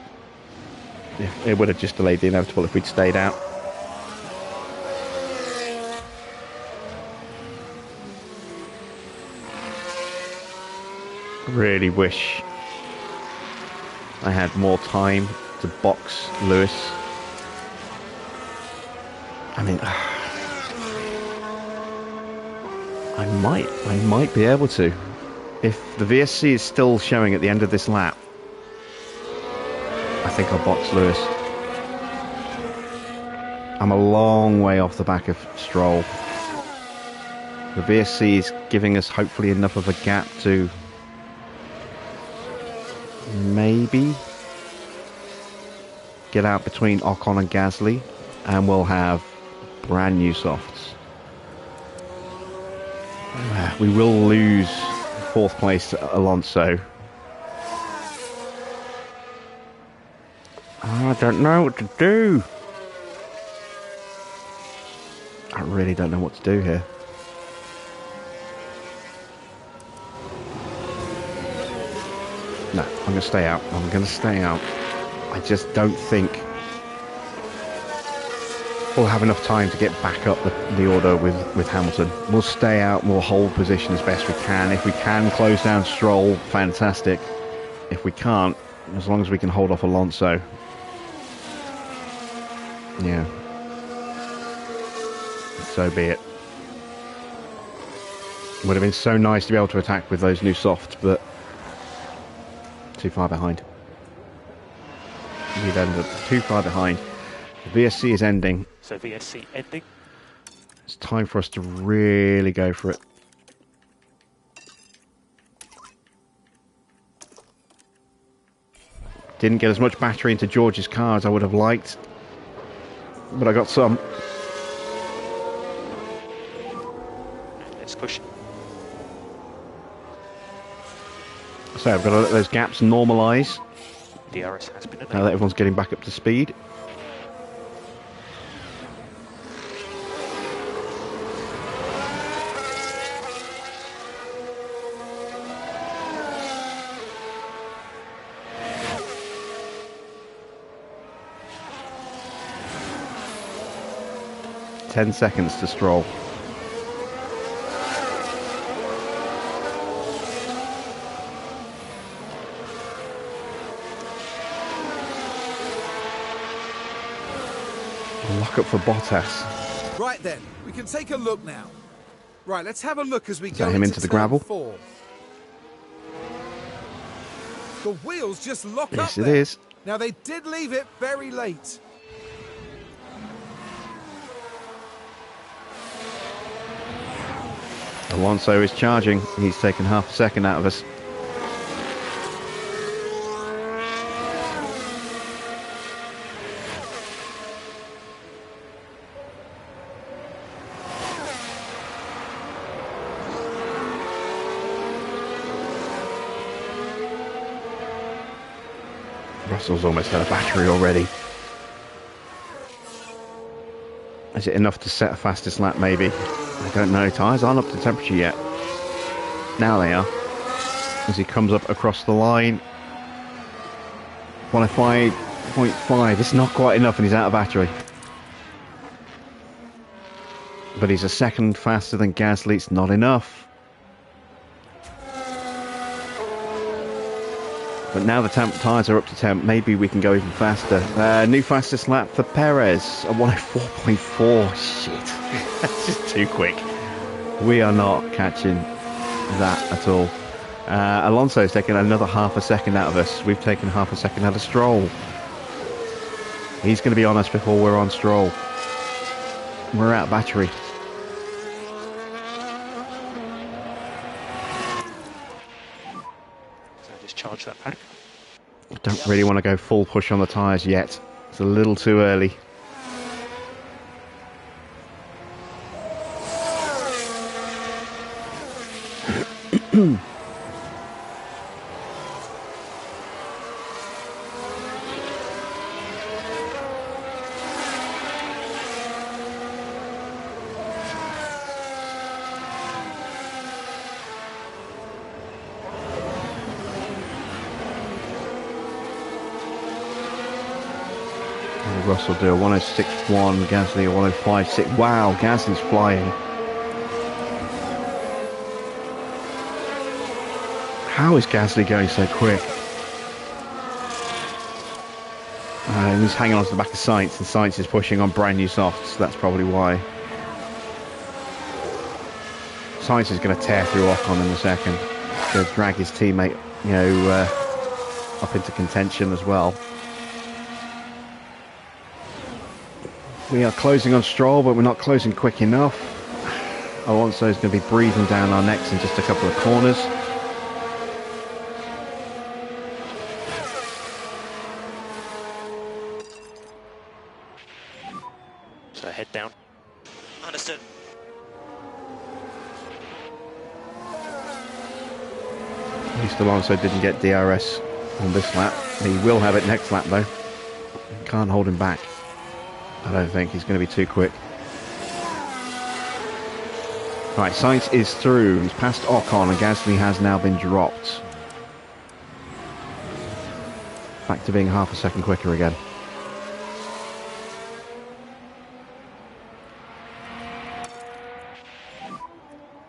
It would have just delayed the inevitable if we'd stayed out. Really wish I had more time to box Lewis. I mean, I might be able to. If the VSC is still showing at the end of this lap, I think I'll box Lewis. I'm a long way off the back of Stroll. The VSC is giving us hopefully enough of a gap to maybe get out between Ocon and Gasly, and we'll have brand new softs. We will lose 4th place to Alonso. I don't know what to do. I really don't know what to do here. No, I'm going to stay out. I'm going to stay out. I just don't think we'll have enough time to get back up the order with Hamilton. We'll stay out and we'll hold position as best we can. If we can close down Stroll, fantastic. If we can't, as long as we can hold off Alonso. Yeah. So be it. Would have been so nice to be able to attack with those new softs, but too far behind. We'd end up too far behind. The VSC is ending. So VSC ending. It's time for us to really go for it. Didn't get as much battery into George's car as I would have liked, but I got some. Let's push. So I've got to let those gaps normalise. DRS has been Now that enabled. everyone's getting back up to speed. Ten seconds to Stroll. Lock up for Bottas. Right then, we can take a look now. Right, let's have a look as we Is go that him into the turn gravel? 4. The wheels just lock up Yes, it there. is. Now, they did leave it very late. Alonso is charging. He's taken half a second out of us. Russell's almost got a battery already. Is it enough to set a fastest lap, maybe? I don't know. Tyres aren't up to temperature yet. Now they are. As he comes up across the line. 105.5. It's not quite enough and he's out of battery. But he's a second faster than Gasly. It's not enough. But now the tyres are up to temp. Maybe we can go even faster. New fastest lap for Perez. A 104.4. Shit. That's just too quick. We are not catching that at all. Alonso's taken another half a second out of us. We've taken half a second out of Stroll. He's going to be on us before we're on Stroll. We're out of battery. So just charge that pack. I don't really want to go full push on the tyres yet. It's a little too early. Russell do a 106.1, Gasly a 105.6. Wow, Gasly's flying. How is Gasly going so quick? And he's hanging on to the back of Sainz, and Sainz is pushing on brand new softs. That's probably why. Sainz is going to tear through Ocon in a second. Going to drag his teammate, up into contention as well. We are closing on Stroll, but we're not closing quick enough. Alonso is going to be breathing down our necks in just a couple of corners. So head down. Understood. At least Alonso didn't get DRS on this lap. He will have it next lap though. Can't hold him back. I don't think he's going to be too quick. Right, Sainz is through. He's passed Ocon and Gasly has now been dropped. Back to being half a second quicker again.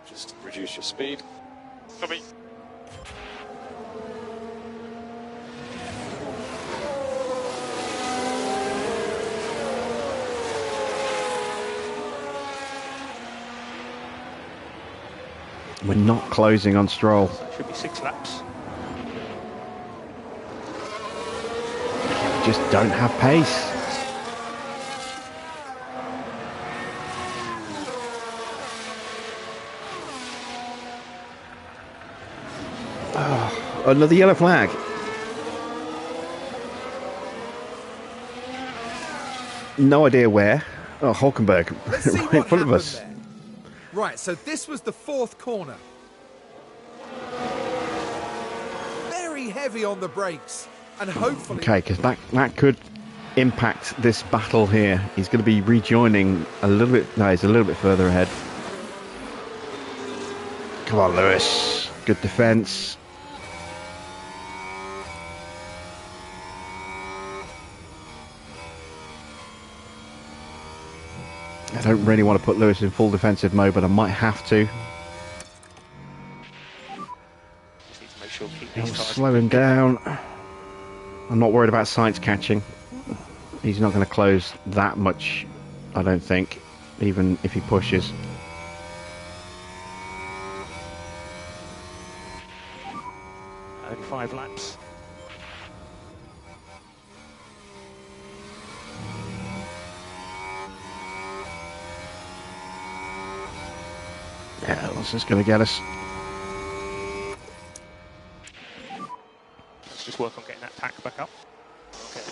Just reduce your speed. Copy. We're not closing on Stroll. So it should be 6 laps. Just don't have pace. Oh, another yellow flag. No idea where. Oh, Hulkenberg, Let's see right in what front of happened us. there. Right, so this was the fourth corner. Very heavy on the brakes, and hopefully... Okay, because that could impact this battle here. He's going to be rejoining a little bit... No, he's a little bit further ahead. Come on, Lewis. Good defence. I don't really want to put Lewis in full defensive mode, but I might have to. Just need to make sure we keep I'll these tyres. slow him down. I'm not worried about Sainz catching. He's not going to close that much, I don't think, even if he pushes. Only 5 laps. Yeah, that's just going to get us. Let's just work on getting that pack back up. Okay.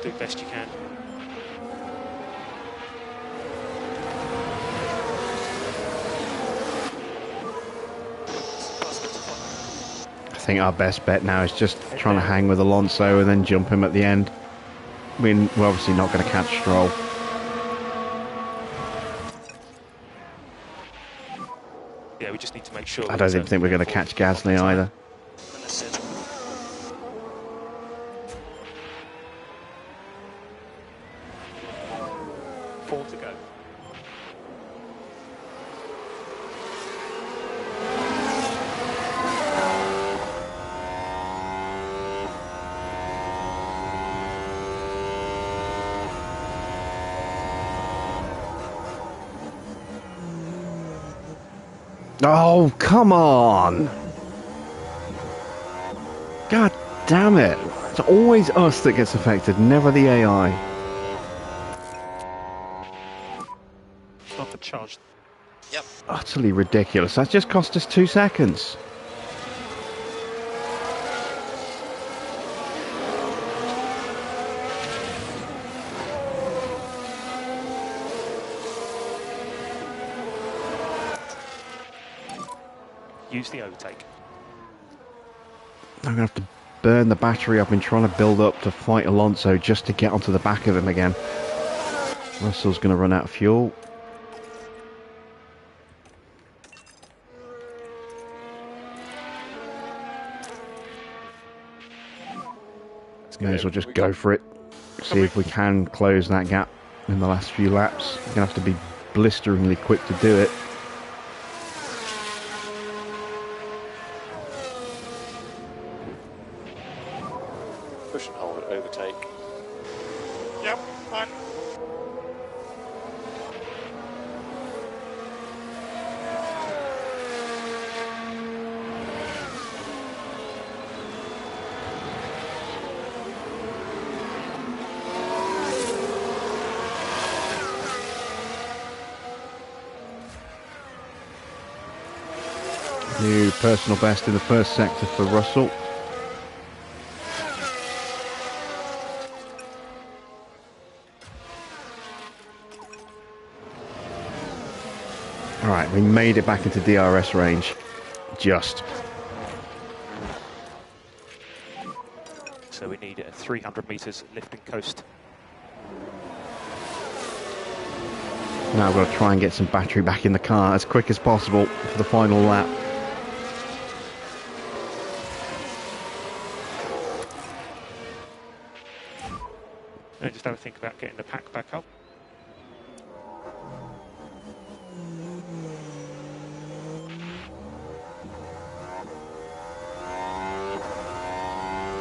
do best you can. I think our best bet now is just trying to hang with Alonso and then jump him at the end. I mean, we're obviously not going to catch Stroll. Yeah, we just need to make sure. I don't even think we're going to catch Gasly either. Understood. 4 to go. Oh, come on! God damn it! It's always us that gets affected, never the AI. Not the charge. Yep. Utterly ridiculous. That's just cost us 2 seconds. Use the overtake. I'm going to have to burn the battery I've been trying to build up to fight Alonso just to get onto the back of him again. Russell's going to run out of fuel. May as well just go for it. See if we can close that gap in the last few laps. We're going to have to be blisteringly quick to do it. Push and hold, overtake. Yep, fine. New personal best in the first sector for Russell. Alright, we made it back into DRS range. Just. So we need 300 metres lift and coast. Now we've got to try and get some battery back in the car as quick as possible for the final lap. And just have a think about getting the pack back up.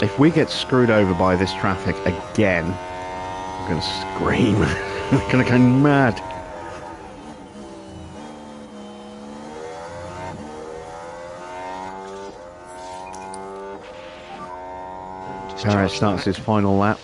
If we get screwed over by this traffic again, I'm going to scream. I'm going to go mad. Perez starts his final lap.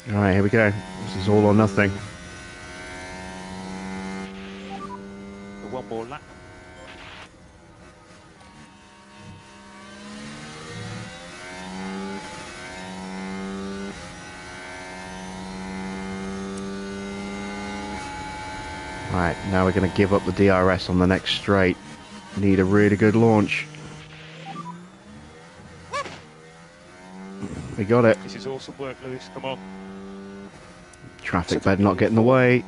Alright, here we go. This is all or nothing. One more lap. Right, now we're going to give up the DRS on the next straight. Need a really good launch. We got it. This is awesome work, Lewis. Come on. Traffic better not get in the way.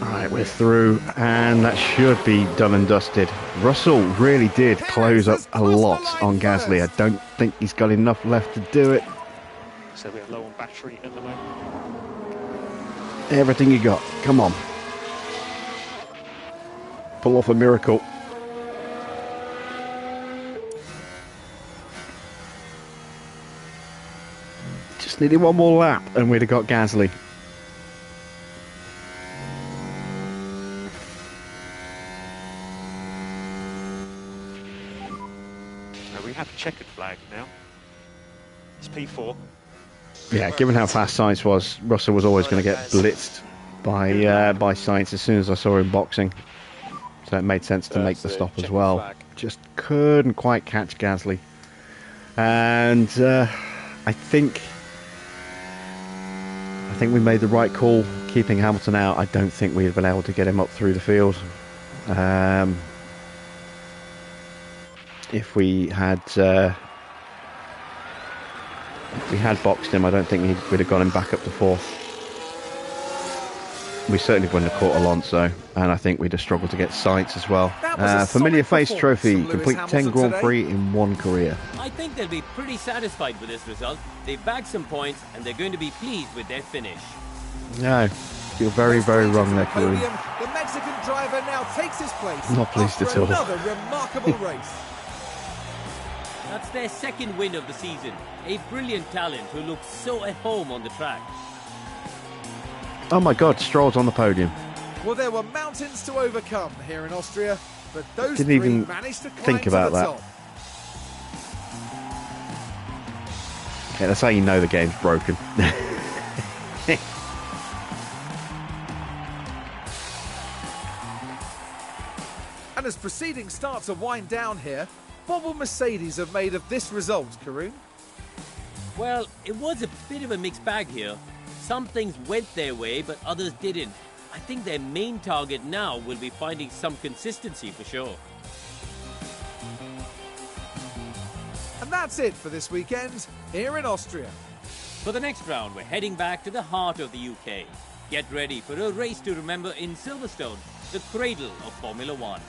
Alright, we're through, and that should be done and dusted. Russell really did close up a lot on Gasly. I don't think he's got enough left to do it. So we're low on battery at the moment. Everything you got. Come on. Pull off a miracle. Just Just needed one more lap and we'd have got Gasly. We have a checkered flag now. It's P4. Yeah, given how fast Sainz was, Russell was always going to get blitzed by Sainz as soon as I saw him boxing. So it made sense to make the stop as well. Flag. Just couldn't quite catch Gasly. And I think we made the right call keeping Hamilton out. I don't think we'd have been able to get him up through the field. If we had boxed him, I don't think we'd have got him back up to fourth. We certainly wouldn't have caught Alonso, and I think we'd have struggled to get Sainz as well. Familiar Face Trophy, complete 10 Grand Prix in one career. I think they'll be pretty satisfied with this result. They've bagged some points and they're going to be pleased with their finish. No, you're very, very wrong there, Kareem. The Mexican driver now takes his place. Not pleased after at all. Another remarkable race. That's their second win of the season. A brilliant talent who looks so at home on the track. Oh my God, Stroll's on the podium. Well, there were mountains to overcome here in Austria, but those Didn't three even managed to climb think to about the that. top. Yeah, that's how you know the game's broken. And as proceedings start to wind down here, what will Mercedes have made of this result, Karun? Well, it was a bit of a mixed bag here. Some things went their way, but others didn't. I think their main target now will be finding some consistency for sure. And that's it for this weekend here in Austria. For the next round, we're heading back to the heart of the UK. Get ready for a race to remember in Silverstone, the cradle of Formula One.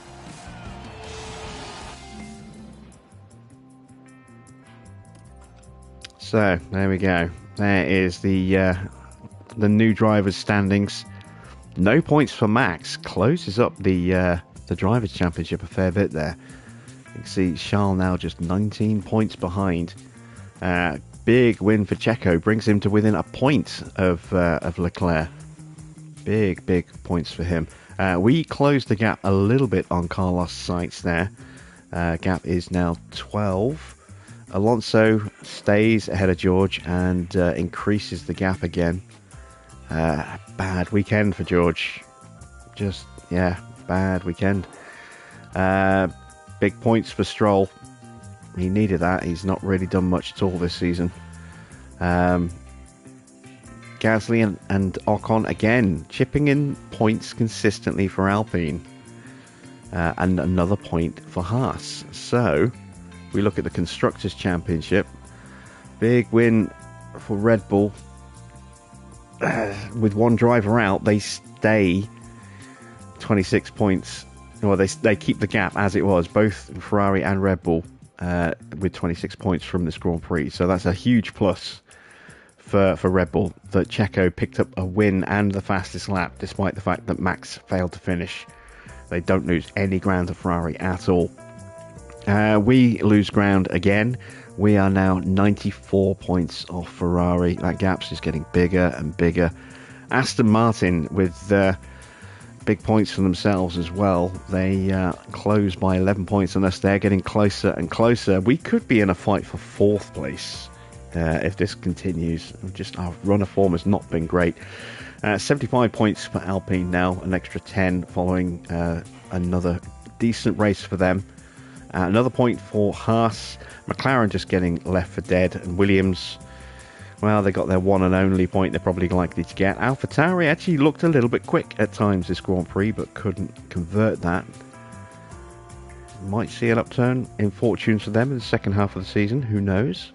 So there we go. There is the new drivers' standings. No points for Max. Closes up the drivers' championship a fair bit there. You can see Charles now just 19 points behind. Big win for Checo, brings him to within a point of Leclerc. Big points for him. We closed the gap a little bit on Carlos Sainz there. Gap is now 12. Alonso stays ahead of George and increases the gap again. Bad weekend for George. Just, yeah, bad weekend. Big points for Stroll. He needed that. He's not really done much at all this season. Gasly and Ocon again chipping in points consistently for Alpine. And another point for Haas. So we look at the Constructors' Championship. Big win for Red Bull. With one driver out, they stay 26 points. Well, they keep the gap as it was, both Ferrari and Red Bull, with 26 points from this Grand Prix. So that's a huge plus for Red Bull, that Checo picked up a win and the fastest lap, despite the fact that Max failed to finish. They don't lose any ground to Ferrari at all. We lose ground again. We are now 94 points off Ferrari. That gap's just getting bigger and bigger. Aston Martin with big points for themselves as well. They close by 11 points on us. They're getting closer and closer. We could be in a fight for fourth place if this continues. Just our run of form has not been great. 75 points for Alpine now, an extra 10 following another decent race for them. Another point for Haas. McLaren just getting left for dead. And Williams, well, they got their one and only point they're probably likely to get. AlphaTauri actually looked a little bit quick at times this Grand Prix, but couldn't convert that. Might see an upturn in fortunes for them in the second half of the season. Who knows?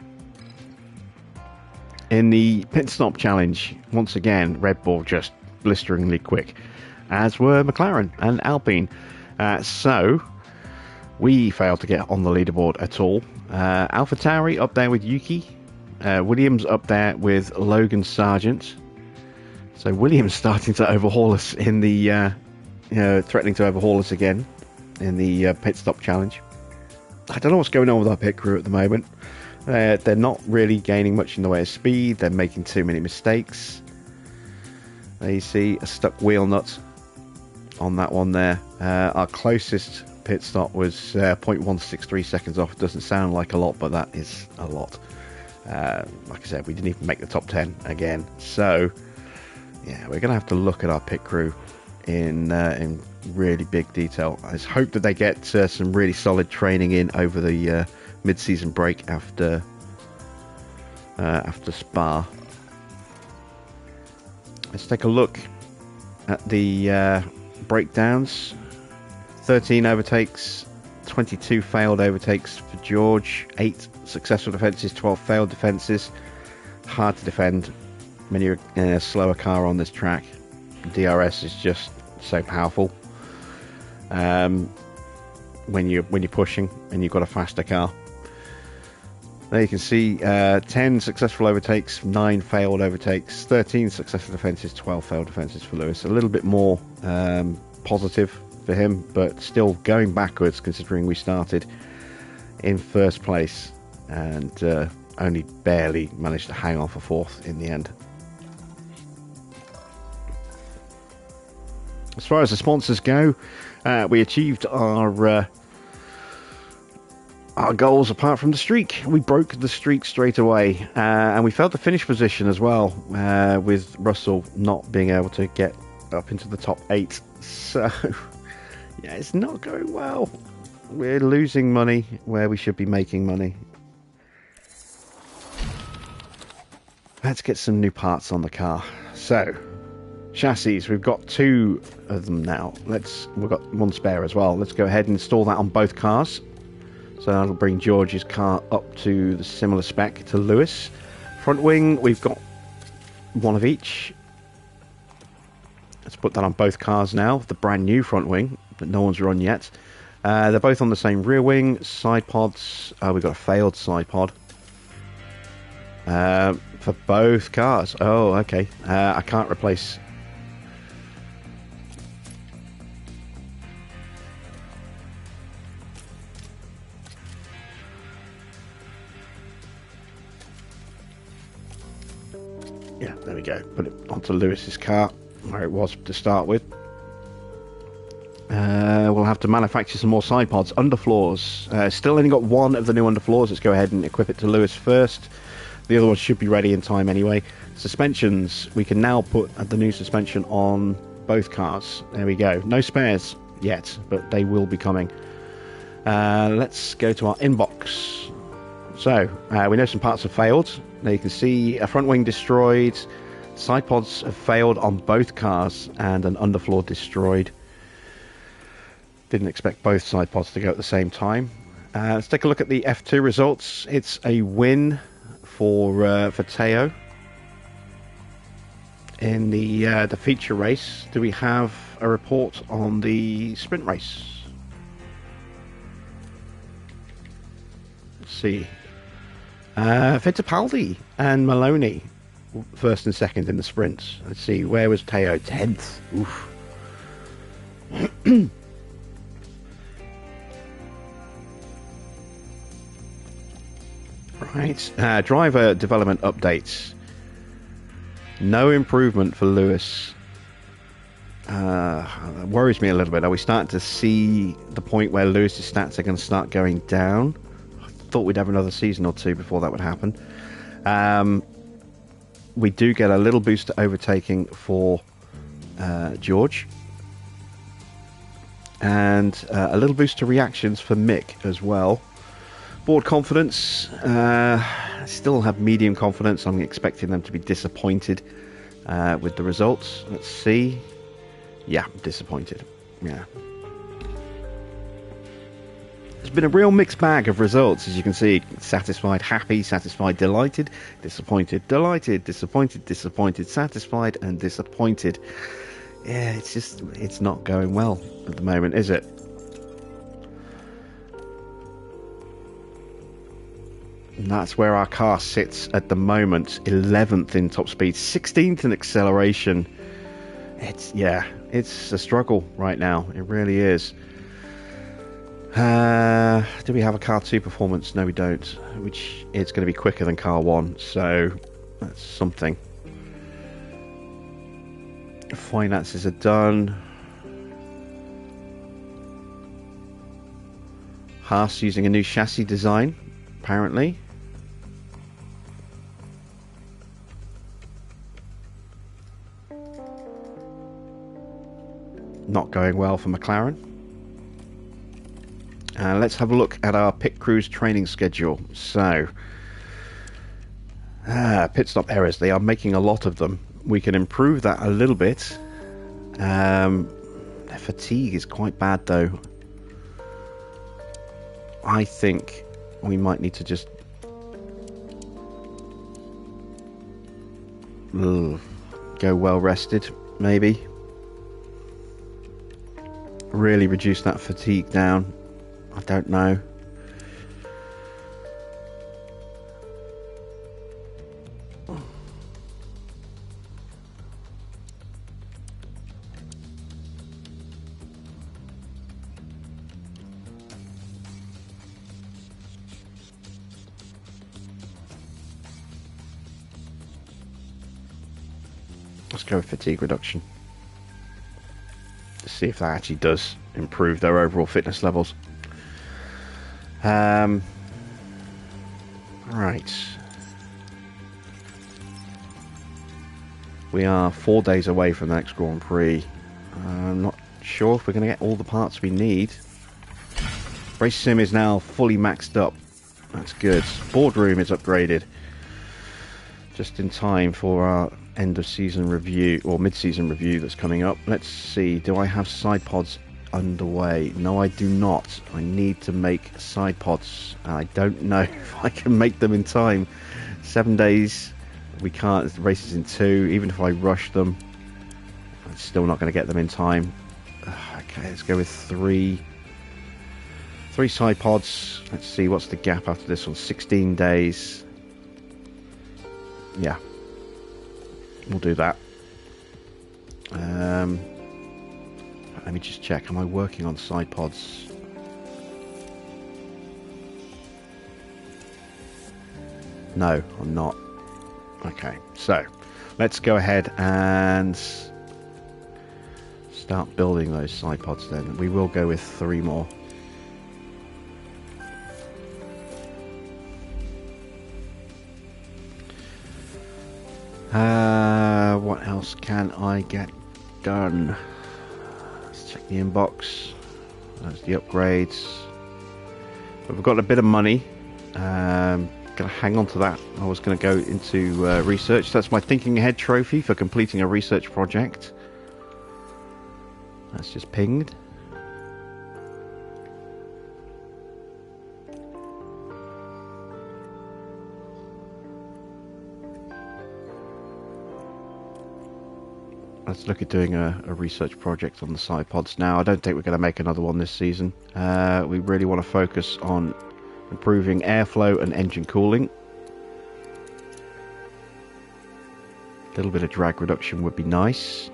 In the pit stop challenge, once again, Red Bull just blisteringly quick, as were McLaren and Alpine. So we failed to get on the leaderboard at all. AlphaTauri up there with Yuki. Williams up there with Logan Sargent. So Williams starting to overhaul us in the, threatening to overhaul us again in the pit stop challenge. I don't know what's going on with our pit crew at the moment. They're not really gaining much in the way of speed. They're making too many mistakes. There you see a stuck wheel nut on that one there. Our closest pit stop was 0.163 seconds off. It doesn't sound like a lot, but that is a lot. Like I said, we didn't even make the top 10 again. So, yeah, we're going to have to look at our pit crew in really big detail. I just hope that they get some really solid training in over the mid-season break after Spa. Let's take a look at the breakdowns. 13 overtakes, 22 failed overtakes for George, 8 successful defences, 12 failed defences. Hard to defend when you're in a slower car on this track. DRS is just so powerful when you're pushing and you've got a faster car. There you can see 10 successful overtakes, 9 failed overtakes, 13 successful defences, 12 failed defences for Lewis. A little bit more positive for him, but still going backwards considering we started in first place and only barely managed to hang on for fourth in the end. As far as the sponsors go, we achieved our goals apart from the streak. We broke the streak straight away, and we felt the finish position as well, with Russell not being able to get up into the top 8. So, yeah, it's not going well. We're losing money where we should be making money. Let's get some new parts on the car. So, chassis, we've got 2 of them now. We've got 1 spare as well. Let's go ahead and install that on both cars. So that'll bring George's car up to the similar spec to Lewis. Front wing, we've got 1 of each. Let's put that on both cars now. The brand new front wing that no one's run yet. They're both on the same rear wing. Side pods, we've got a failed side pod. For both cars. Oh, okay. I can't replace... Yeah, there we go. Put it onto Lewis's car, where it was to start with. We'll have to manufacture some more side pods. Underfloors. Still only got 1 of the new underfloors. Let's go ahead and equip it to Lewis first. The other one should be ready in time anyway. Suspensions. We can now put the new suspension on both cars. There we go. No spares yet, but they will be coming. Let's go to our inbox. So, we know some parts have failed. Now you can see a front wing destroyed, side pods have failed on both cars, and an underfloor destroyed. Didn't expect both side pods to go at the same time. Let's take a look at the F2 results. It's a win for Teo in the feature race. Do we have a report on the sprint race? Let's see. Fittipaldi and Maloney first and second in the sprints. Let's see, where was Teo? 10th. Oof. Right, driver development updates. No improvement for Lewis. That worries me a little bit. Are we starting to see the point where Lewis's stats are going to start going down? Thought we'd have another season or 2 before that would happen. We do get a little boost to overtaking for George, and a little boost to reactions for Mick as well. Board confidence, still have medium confidence. I'm expecting them to be disappointed with the results. Let's see. Yeah, disappointed. Yeah. It's been a real mixed bag of results, as you can see. Satisfied, happy, satisfied, delighted, disappointed, delighted, disappointed, disappointed, satisfied, and disappointed. Yeah, it's not going well at the moment, is it? And that's where our car sits at the moment. 11th in top speed, 16th in acceleration. It's a struggle right now. It really is. Do we have a car 2 performance? No, we don't. Which is going to be quicker than car 1, so that's something. Finances are done. Haas using a new chassis design, apparently. Not going well for McLaren. Let's have a look at our pit crew's training schedule. So, pit stop errors, they are making a lot of them. We can improve that a little bit. Their fatigue is quite bad though. I think we might need to just go well rested, maybe. Really reduce that fatigue down. I don't know. Let's go with fatigue reduction. To see if that actually does improve their overall fitness levels. Right. We are 4 days away from the next Grand Prix. I'm not sure if we're going to get all the parts we need. Race Sim is now fully maxed up. That's good. Boardroom is upgraded. Just in time for our end of season review, or mid-season review that's coming up. Let's see, do I have side pods underway? No, I do not. I need to make side pods. I don't know if I can make them in time. 7 days, we can't. The race is in 2. Even if I rush them, I'm still not going to get them in time. Okay, let's go with 3 side pods. Let's see, what's the gap after this one? 16 days. Yeah, we'll do that. Let me just check. Am I working on side pods? No, I'm not. Okay, so let's go ahead and start building those side pods then. We will go with 3 more. What else can I get done? Let's check the inbox. That's the upgrades. But we've got a bit of money. Gonna hang on to that. I was gonna go into research. That's my thinking ahead trophy for completing a research project. That's just pinged. Let's look at doing a research project on the side pods now. I don't think we're going to make another one this season. We really want to focus on improving airflow and engine cooling. A little bit of drag reduction would be nice.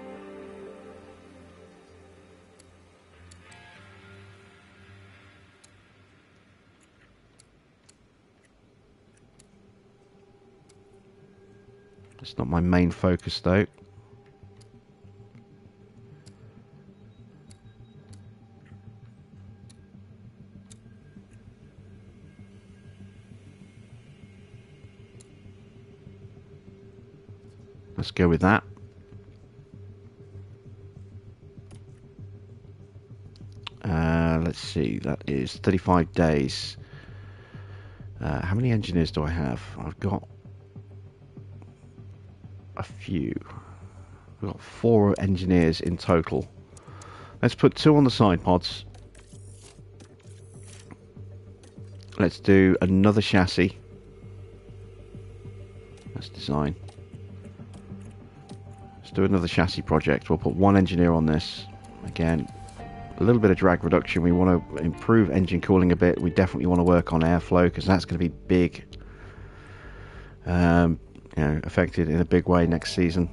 It's not my main focus though. Let's go with that. Let's see, that is 35 days. How many engineers do I have? I've got a few. We've got 4 engineers in total. Let's put 2 on the side pods. Let's do another chassis. Let's design. Let's do another chassis project. We'll put 1 engineer on this. Again, a little bit of drag reduction. We want to improve engine cooling a bit. We definitely want to work on airflow because that's going to be big, affected in a big way next season.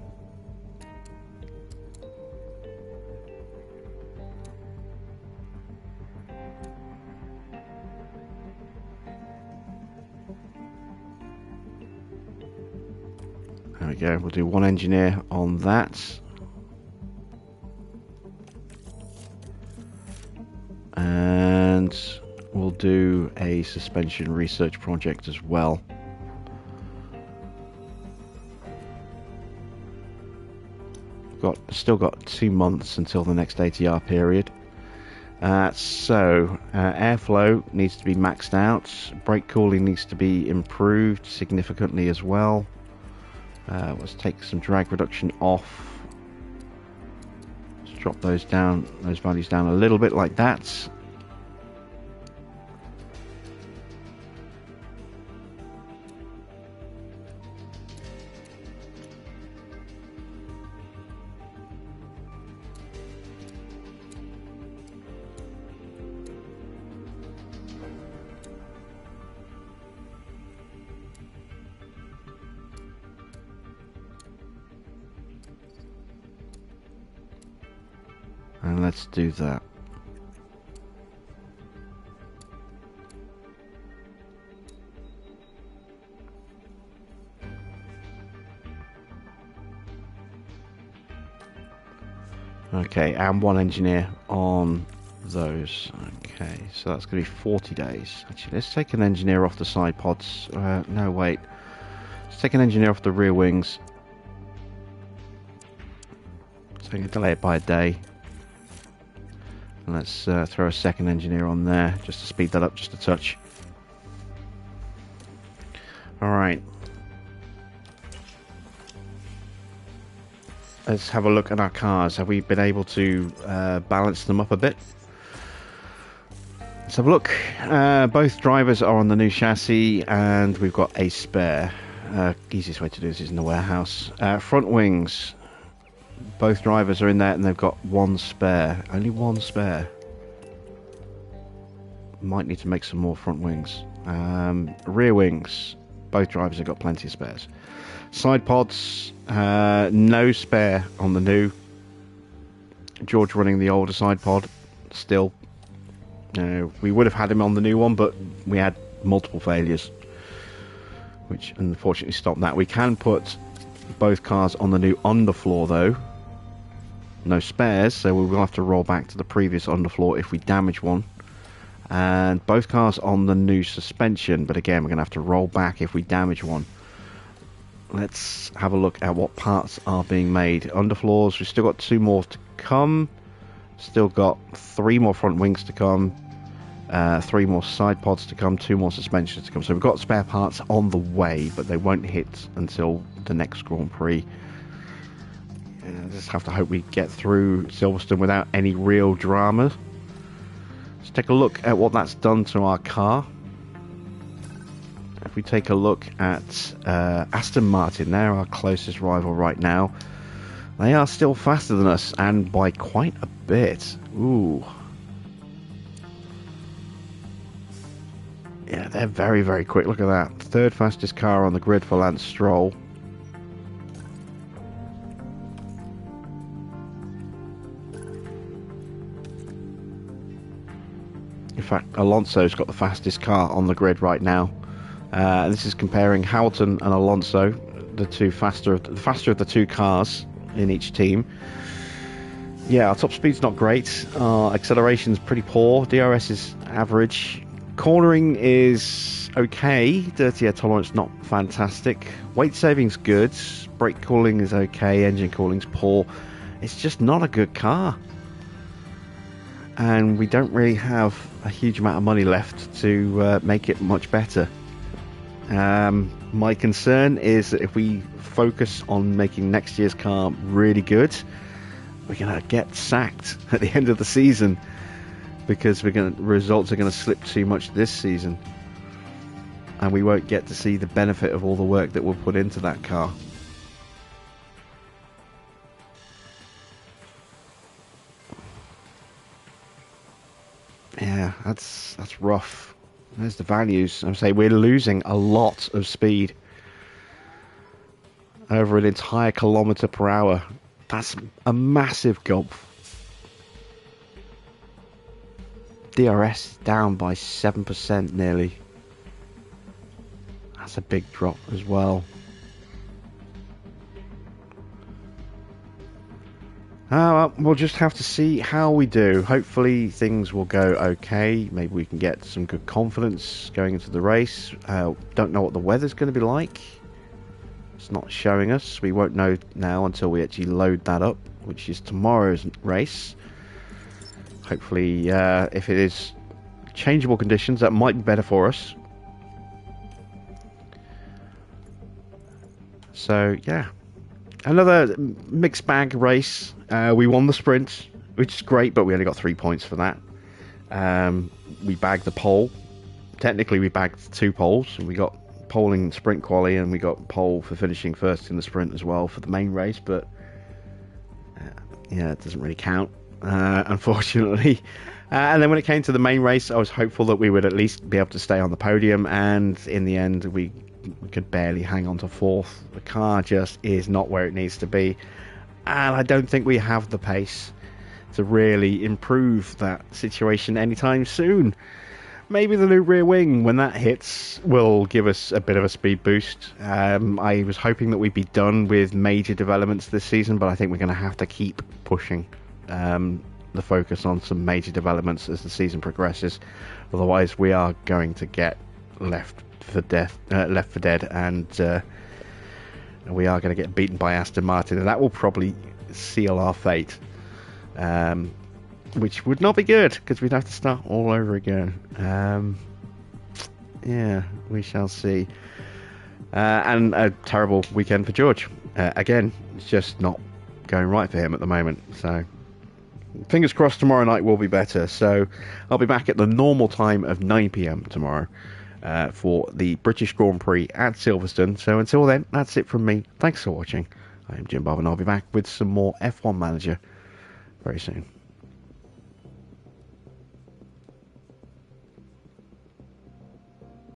There we go. We'll do one engineer on that. And we'll do a suspension research project as well. Still got 2 months until the next ATR period. So airflow needs to be maxed out. Brake cooling needs to be improved significantly as well. Let's take some drag reduction off. Let's drop those values down a little bit like that. And let's do that. Okay, and one engineer on those. Okay, so that's going to be 40 days. Actually, let's take an engineer off the side pods. No, wait. Let's take an engineer off the rear wings. So we can delay it by a day. And let's throw a second engineer on there, just to speed that up just a touch. Alright. Let's have a look at our cars. Have we been able to balance them up a bit? Let's have a look. Both drivers are on the new chassis, and we've got a spare. Easiest way to do this is in the warehouse. Front wings. Both drivers are in there, and they've got one spare. Only one spare. Might need to make some more front wings. Rear wings. Both drivers have got plenty of spares. Side pods. No spare on the new. George running the older side pod. Still. We would have had him on the new one, but we had multiple failures, which unfortunately stopped that. We can put both cars on the new underfloor though. No spares, so we will have to roll back to the previous underfloor if we damage one. And both cars on the new suspension, but again we're going to have to roll back if we damage one. Let's have a look at what parts are being made. Underfloors, we've still got 2 more to come. Still got 3 more front wings to come. 3 more side pods to come, 2 more suspensions to come. So we've got spare parts on the way, but they won't hit until the next Grand Prix. Just have to hope we get through Silverstone without any real drama. Let's take a look at what that's done to our car. If we take a look at Aston Martin, they're our closest rival right now. They are still faster than us, and by quite a bit. Ooh. Yeah, they're very, very quick. Look at that. 3rd fastest car on the grid for Lance Stroll. In fact, Alonso's got the fastest car on the grid right now. This is comparing Hamilton and Alonso, the faster of the 2 cars in each team. Yeah, our top speed's not great. Our acceleration's pretty poor. DRS is average. Cornering is okay. Dirty air tolerance not fantastic. Weight saving's good. Brake cooling is okay. Engine cooling's poor. It's just not a good car. And we don't really have a huge amount of money left to make it much better. My concern is that if we focus on making next year's car really good, we're going to get sacked at the end of the season, because results are going to slip too much this season, and we won't get to see the benefit of all the work that we'll put into that car. Yeah, that's rough. There's the values. I say we're losing a lot of speed. Over an entire kilometre per hour. That's a massive gulp. DRS down by 7% nearly. That's a big drop as well. Well, we'll just have to see how we do. Hopefully things will go okay. Maybe we can get some good confidence going into the race. Don't know what the weather's going to be like. It's not showing us. We won't know now until we actually load that up, which is tomorrow's race. Hopefully, if it is changeable conditions, that might be better for us. So, yeah. Another mixed bag race. We won the sprint, which is great, but we only got 3 points for that. We bagged the pole. Technically, we bagged 2 poles. We got pole in sprint quali, and we got pole for finishing first in the sprint as well for the main race, but yeah, it doesn't really count, unfortunately. And then when it came to the main race, I was hopeful that we would at least be able to stay on the podium, and in the end, we could barely hang on to 4th. The car just is not where it needs to be, and I don't think we have the pace to really improve that situation anytime soon. Maybe the new rear wing, when that hits, will give us a bit of a speed boost. I was hoping that we'd be done with major developments this season, but I think we're going to have to keep pushing the focus on some major developments as the season progresses. Otherwise, we are going to get left for dead, and we are going to get beaten by Aston Martin, and that will probably seal our fate. Which would not be good, because we'd have to start all over again. Yeah, we shall see. And a terrible weekend for George. Again, it's just not going right for him at the moment. So, fingers crossed tomorrow night will be better. So, I'll be back at the normal time of 9 PM tomorrow for the British Grand Prix at Silverstone. So, until then, that's it from me. Thanks for watching. I'm Jim Bob, and I'll be back with some more F1 Manager very soon.